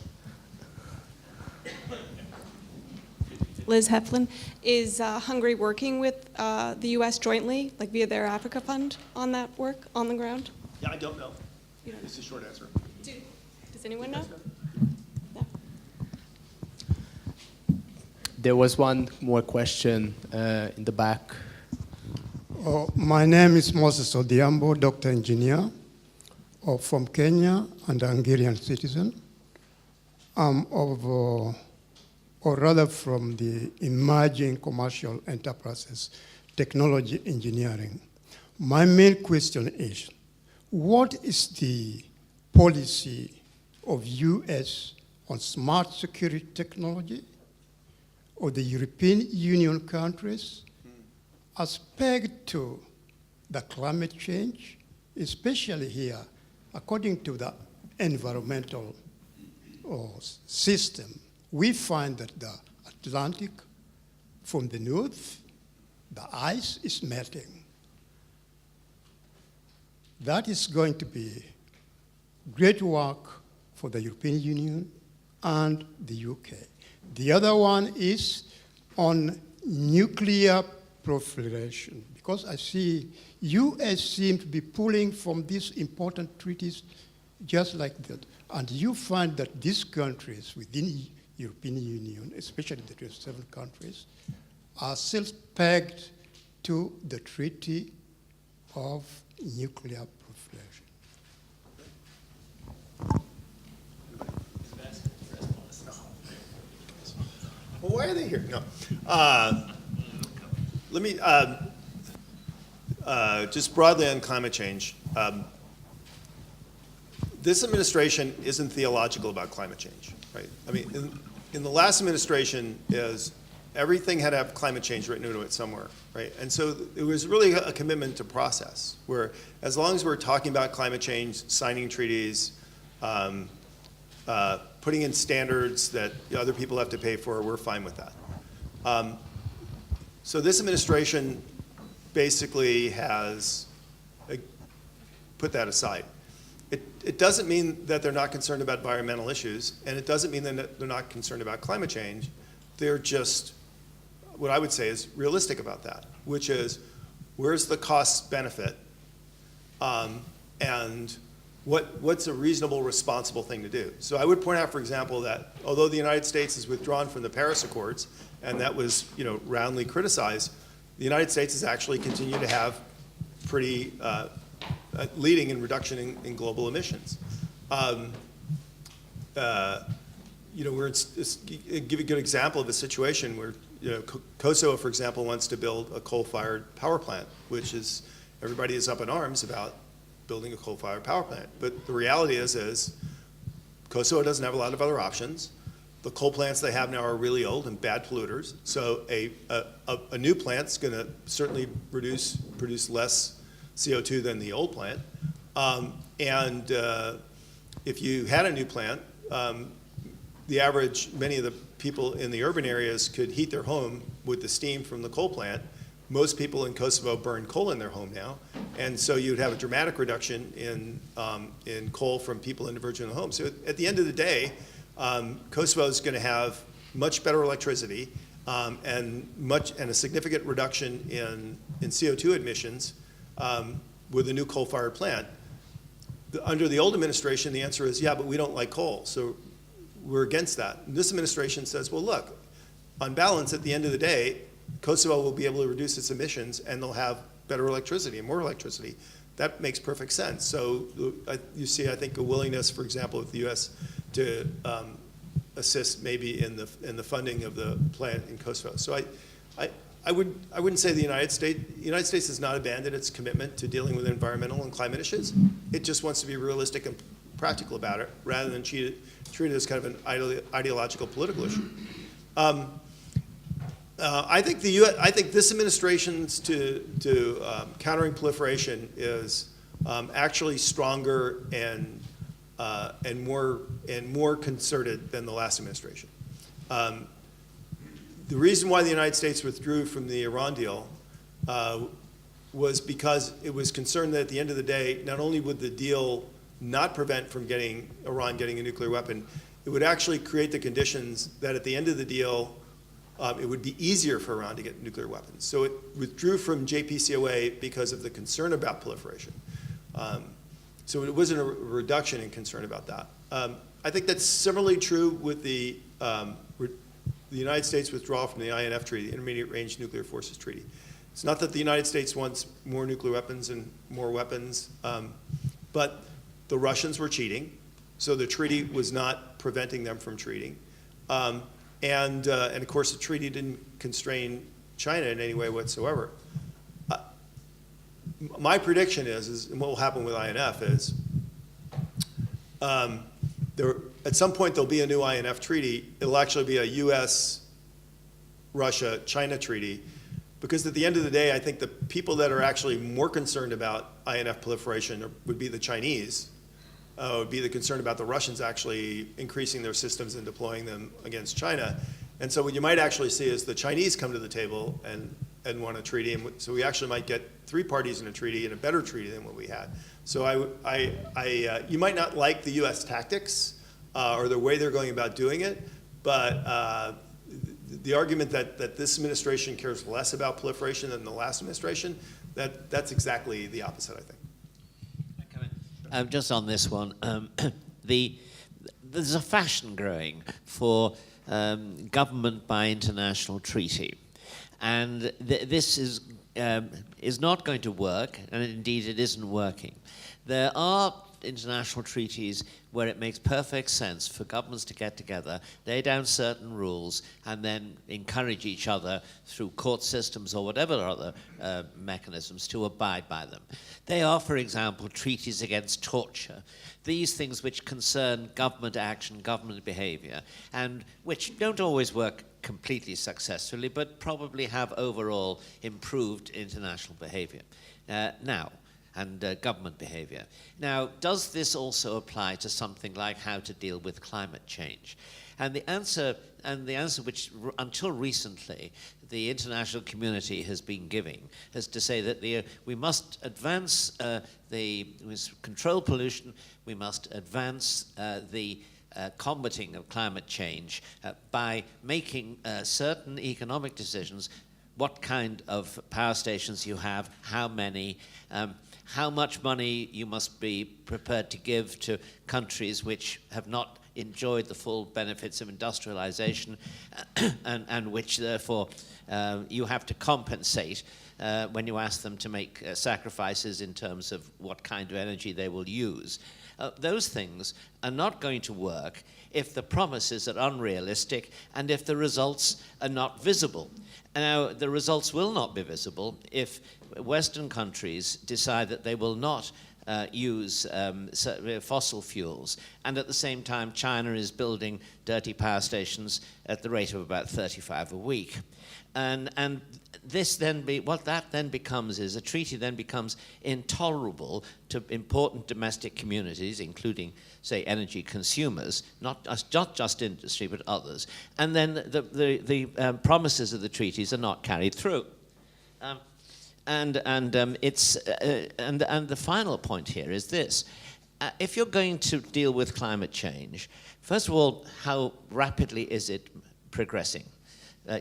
Liz Heflin. Is Hungary working with the U.S. jointly, like via their Africa Fund, on that work on the ground? Yeah, I don't know. It's a short answer. Does anyone know? No. There was one more question in the back. My name is Moses Odiambo, doctor engineer. from Kenya and Hungarian citizen. Or rather from the emerging commercial enterprises, technology engineering. My main question is, what is the policy of US on smart security technology of the European Union countries as pegged to the climate change, especially here, according to the environmental system? We find that the Atlantic from the north, the ice is melting. That is going to be great work for the European Union and the UK. The other one is on nuclear proliferation, because I see US seem to be pulling from these important treaties just like that. And you find that these countries within European Union, especially the 27 countries, are still pegged to the Treaty of Nuclear Proliferation. Well, why are they here? No. Let me, just broadly on climate change. This administration isn't theological about climate change, right? I mean, in the last administration, everything had to have climate change written into it somewhere, right? And so it was really a commitment to process, where as long as we're talking about climate change, signing treaties, putting in standards that other people have to pay for, we're fine with that. So this administration basically has put that aside. It doesn't mean that they're not concerned about environmental issues, and it doesn't mean that they're not concerned about climate change. They're just, what I would say is realistic about that, which is, where's the cost benefit, and what's a reasonable, responsible thing to do? So I would point out, for example, that although the United States has withdrawn from the Paris Accords, and that was, roundly criticized, the United States has actually continued to have pretty leading in reduction in global emissions. We're give a good example of a situation where Kosovo, for example, wants to build a coal-fired power plant, which is, everybody is up in arms about building a coal-fired power plant. But the reality is Kosovo doesn't have a lot of other options. The coal plants they have now are really old and bad polluters. So a new plant's going to certainly produce less CO2 than the old plant. If you had a new plant, many of the people in the urban areas could heat their home with the steam from the coal plant. Most people in Kosovo burn coal in their home now, and so you'd have a dramatic reduction in coal from people in the virgin homes. So at the end of the day, Kosovo is going to have much better electricity and a significant reduction in CO2 emissions with a new coal-fired plant. Under the old administration, the answer is, yeah, but we don't like coal, so we're against that. And this administration says, well, look, on balance, at the end of the day, Kosovo will be able to reduce its emissions, and they'll have better electricity and more electricity. That makes perfect sense. So you see, I think, a willingness, for example, of the U.S. to assist maybe in the funding of the plant in Kosovo. So I wouldn't say the United States has not abandoned its commitment to dealing with environmental and climate issues. It just wants to be realistic and practical about it, rather than treat it as kind of an ideological political issue. I think this administration's to countering proliferation is actually stronger and more concerted than the last administration. The reason why the United States withdrew from the Iran deal was because it was concerned that at the end of the day, not only would the deal not prevent from Iran getting a nuclear weapon, it would actually create the conditions that at the end of the deal, it would be easier for Iran to get nuclear weapons. So it withdrew from JPCOA because of the concern about proliferation. So it wasn't a reduction in concern about that. I think that's similarly true with the United States withdrawal from the INF Treaty, the Intermediate Range Nuclear Forces Treaty. It's not that the United States wants more nuclear weapons and more weapons, but the Russians were cheating, so the treaty was not preventing them from cheating. And of course, the treaty didn't constrain China in any way whatsoever. My prediction is, and what will happen with INF is, at some point there'll be a new INF treaty. It'll actually be a U.S., Russia, China treaty, because at the end of the day, I think the people that are actually more concerned about INF proliferation would be the Chinese, would be the concern about the Russians actually increasing their systems and deploying them against China. And so what you might actually see is the Chinese come to the table and want a treaty, and so we actually might get 3 parties in a treaty and a better treaty than what we had. So you might not like the U.S. tactics or the way they're going about doing it, but the argument that this administration cares less about proliferation than the last administration, that's exactly the opposite, I think. Just on this one, there's a fashion growing for government by international treaty. And this is not going to work, and indeed it isn't working. There are international treaties where it makes perfect sense for governments to get together, lay down certain rules, and then encourage each other through court systems or whatever other mechanisms to abide by them. They are, for example, treaties against torture, these things which concern government action, government behavior, and which don't always work completely successfully, but probably have overall improved international behavior. And government behavior. Now, does this also apply to something like how to deal with climate change? And the answer which until recently the international community has been giving is to say that we must advance we must control pollution, we must advance the combating of climate change by making certain economic decisions, what kind of power stations you have, how many, how much money you must be prepared to give to countries which have not enjoyed the full benefits of industrialization and which therefore you have to compensate when you ask them to make sacrifices in terms of what kind of energy they will use. Those things are not going to work if the promises are unrealistic and if the results are not visible. Now, the results will not be visible if Western countries decide that they will not use fossil fuels, and at the same time China is building dirty power stations at the rate of about 35 a week. And this then what that then becomes is a treaty then becomes intolerable to important domestic communities, including, say, energy consumers, not just industry but others. And then the promises of the treaties are not carried through. And the final point here is this: if you're going to deal with climate change, first of all, how rapidly is it progressing?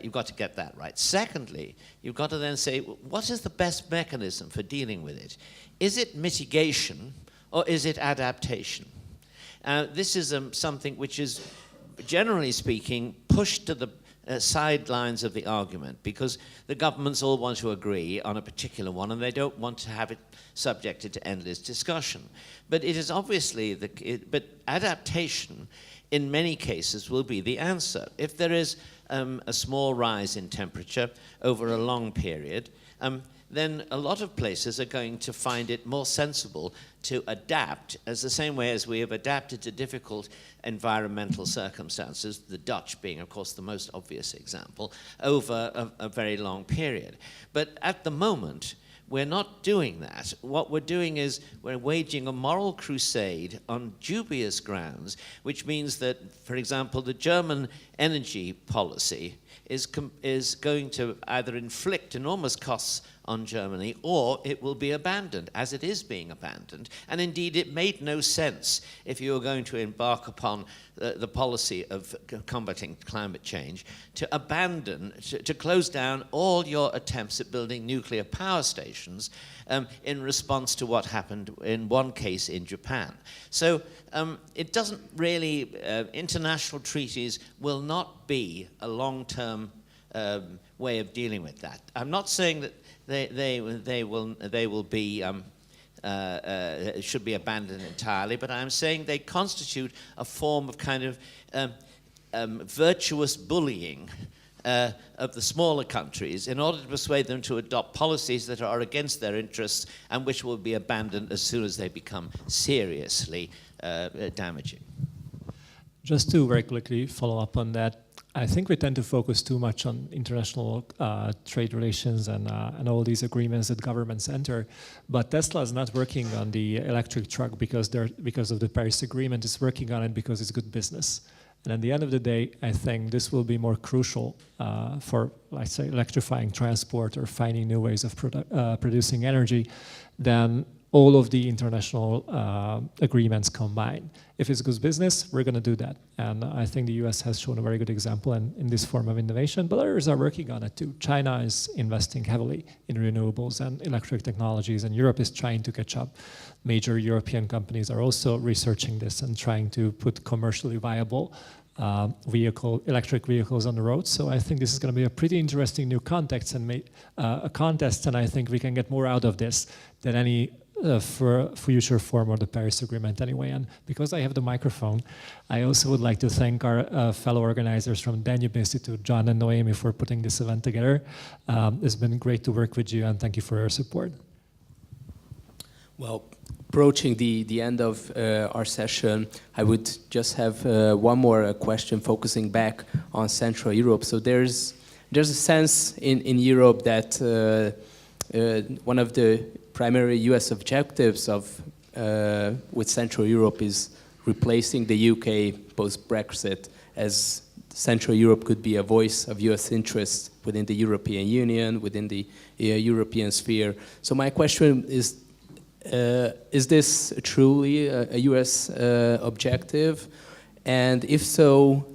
You've got to get that right. Secondly, you've got to then say, what is the best mechanism for dealing with it? Is it mitigation or is it adaptation? This is something which is, generally speaking, pushed to the sidelines of the argument because the governments all want to agree on a particular one and they don't want to have it subjected to endless discussion. But it is obviously, but adaptation in many cases will be the answer. If there is a small rise in temperature over a long period, then a lot of places are going to find it more sensible to adapt as the same way as we have adapted to difficult environmental circumstances, the Dutch being, of course, the most obvious example, over a very long period. But at the moment, we're not doing that. What we're doing is we're waging a moral crusade on dubious grounds, which means that, for example, the German energy policy is going to either inflict enormous costs on Germany or it will be abandoned, as it is being abandoned. And indeed, it made no sense if you were going to embark upon the policy of combating climate change to abandon, to close down all your attempts at building nuclear power stations in response to what happened in one case in Japan. So it doesn't really, international treaties will not be a long-term way of dealing with that. I'm not saying that they will be should be abandoned entirely, but I'm saying they constitute a form of kind of virtuous bullying of the smaller countries in order to persuade them to adopt policies that are against their interests and which will be abandoned as soon as they become seriously damaging. Just to very quickly follow up on that, I think we tend to focus too much on international trade relations and all these agreements that governments enter, but Tesla is not working on the electric truck because of the Paris Agreement. It's working on it because it's good business. And at the end of the day, I think this will be more crucial for, let's say, electrifying transport or finding new ways of producing energy than all of the international agreements combined. If it's good business, we're going to do that. And I think the US has shown a very good example in this form of innovation, but others are working on it too. China is investing heavily in renewables and electric technologies, and Europe is trying to catch up. Major European companies are also researching this and trying to put commercially viable electric vehicles on the road. So I think this is going to be a pretty interesting new context and a contest, and I think we can get more out of this than any for future form of the Paris Agreement anyway. And because I have the microphone, I also would like to thank our fellow organizers from Danube Institute, John and Noemi, for putting this event together. It's been great to work with you, and thank you for your support. Well, approaching the end of our session, I would just have one more question focusing back on Central Europe. So there's a sense in Europe that one of the primary US objectives with Central Europe is replacing the UK post-Brexit, as Central Europe could be a voice of US interests within the European Union, within the European sphere. So my question is this truly a US objective? And if so,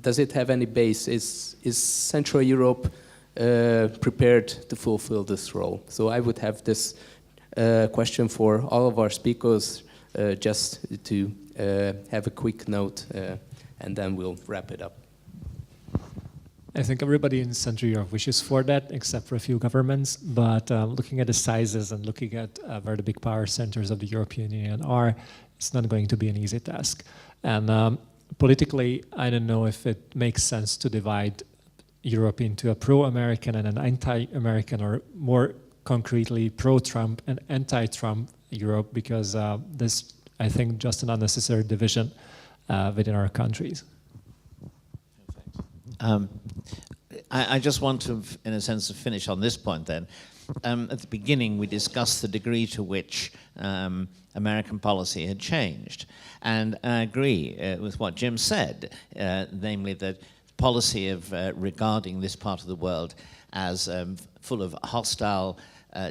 does it have any base? Is Central Europe prepared to fulfill this role? So I would have this question for all of our speakers, just to have a quick note, and then we'll wrap it up. I think everybody in Central Europe wishes for that, except for a few governments. But looking at the sizes and looking at where the big power centers of the European Union are, it's not going to be an easy task. And politically, I don't know if it makes sense to divide Europe into a pro-American and an anti-American, or more concretely pro-Trump and anti-Trump Europe, because this, I think, just an unnecessary division within our countries. I just want to, in a sense, finish on this point then. At the beginning, we discussed the degree to which American policy had changed. And I agree with what Jim said, namely that policy of regarding this part of the world as full of hostile,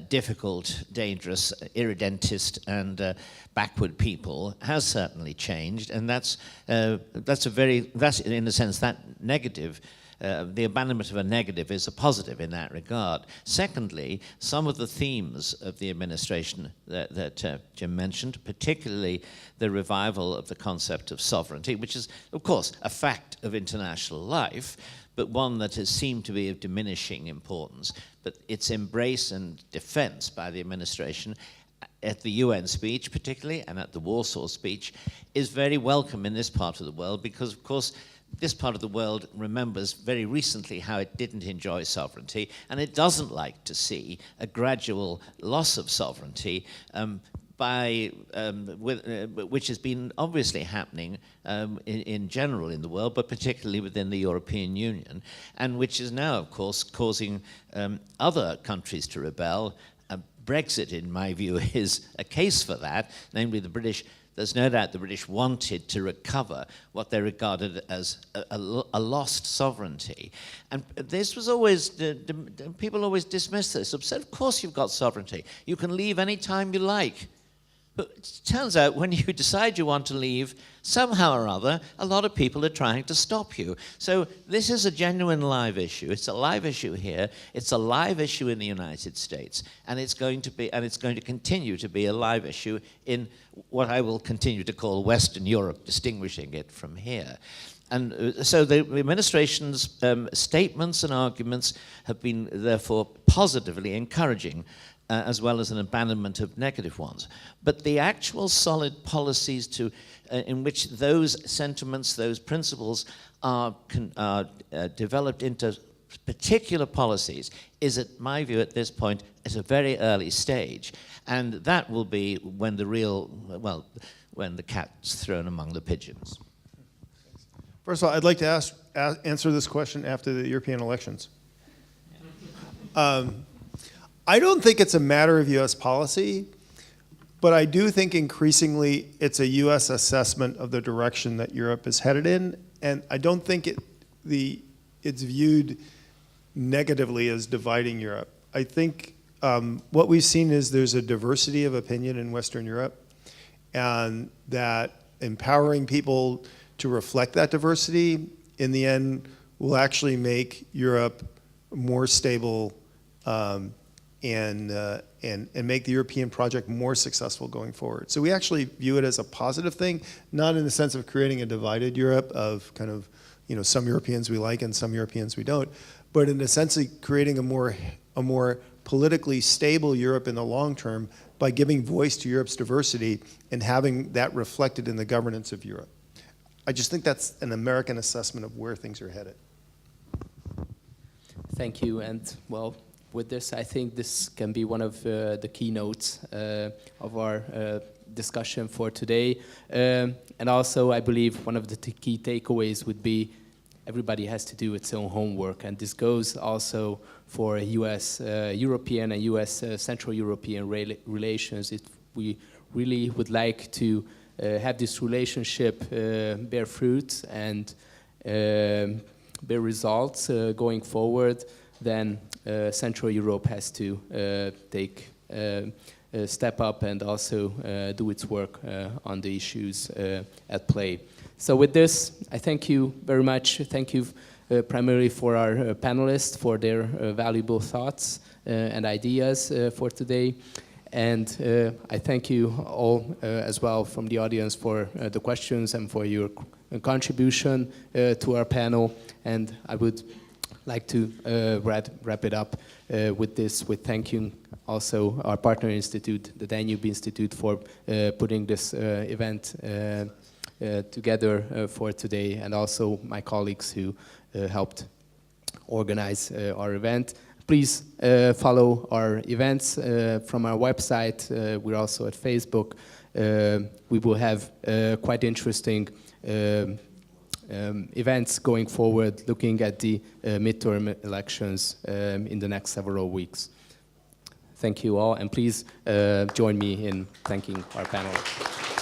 difficult, dangerous, irredentist, and backward people has certainly changed, and that's in a sense that negative. The abandonment of a negative is a positive in that regard. Secondly, some of the themes of the administration that Jim mentioned, particularly the revival of the concept of sovereignty, which is, of course, a fact of international life, but one that has seemed to be of diminishing importance. But its embrace and defense by the administration at the UN speech particularly, and at the Warsaw speech, is very welcome in this part of the world, because, of course, this part of the world remembers very recently how it didn't enjoy sovereignty, and it doesn't like to see a gradual loss of sovereignty which has been obviously happening in general in the world, but particularly within the European Union, and which is now, of course, causing other countries to rebel. Brexit, in my view, is a case for that, namely the British. There's no doubt the British wanted to recover what they regarded as a lost sovereignty. And this was always, people always dismiss this, said, of course you've got sovereignty. You can leave any time you like. But it turns out when you decide you want to leave, somehow or other, a lot of people are trying to stop you. So this is a genuine live issue. It's a live issue here. It's a live issue in the United States. And it's going to continue to be a live issue in what I will continue to call Western Europe, distinguishing it from here. And so the administration's statements and arguments have been, therefore, positively encouraging as well as an abandonment of negative ones. But the actual solid policies in which those sentiments, those principles are developed into particular policies is, at my view at this point, at a very early stage. And that will be when when the cat's thrown among the pigeons. First of all, I'd like to answer this question after the European elections. I don't think it's a matter of U.S. policy, but I do think increasingly it's a U.S. assessment of the direction that Europe is headed in, and I don't think it's viewed negatively as dividing Europe. I think what we've seen is there's a diversity of opinion in Western Europe, and that empowering people to reflect that diversity in the end will actually make Europe more stable and make the European project more successful going forward. So we actually view it as a positive thing, not in the sense of creating a divided Europe of kind of, some Europeans we like and some Europeans we don't, but in the sense of creating a more politically stable Europe in the long term by giving voice to Europe's diversity and having that reflected in the governance of Europe. I just think that's an American assessment of where things are headed. Thank you, and well, with this, I think this can be one of the keynotes of our discussion for today. And also, I believe one of the key takeaways would be everybody has to do its own homework, and this goes also for U.S. European and U.S. Central European relations. If we really would like to have this relationship bear fruit and bear results going forward, then Central Europe has to step up and also do its work on the issues at play. So with this, I thank you very much. Thank you primarily for our panelists for their valuable thoughts and ideas for today. And I thank you all as well from the audience for the questions and for your contribution to our panel. And I would like to wrap it up with this, with thanking also our partner institute, the Danube Institute, for putting this event together for today, and also my colleagues who helped organize our event. Please follow our events from our website. We're also at Facebook. We will have quite interesting events going forward, looking at the midterm elections in the next several weeks. Thank you all, and please join me in thanking our panelists.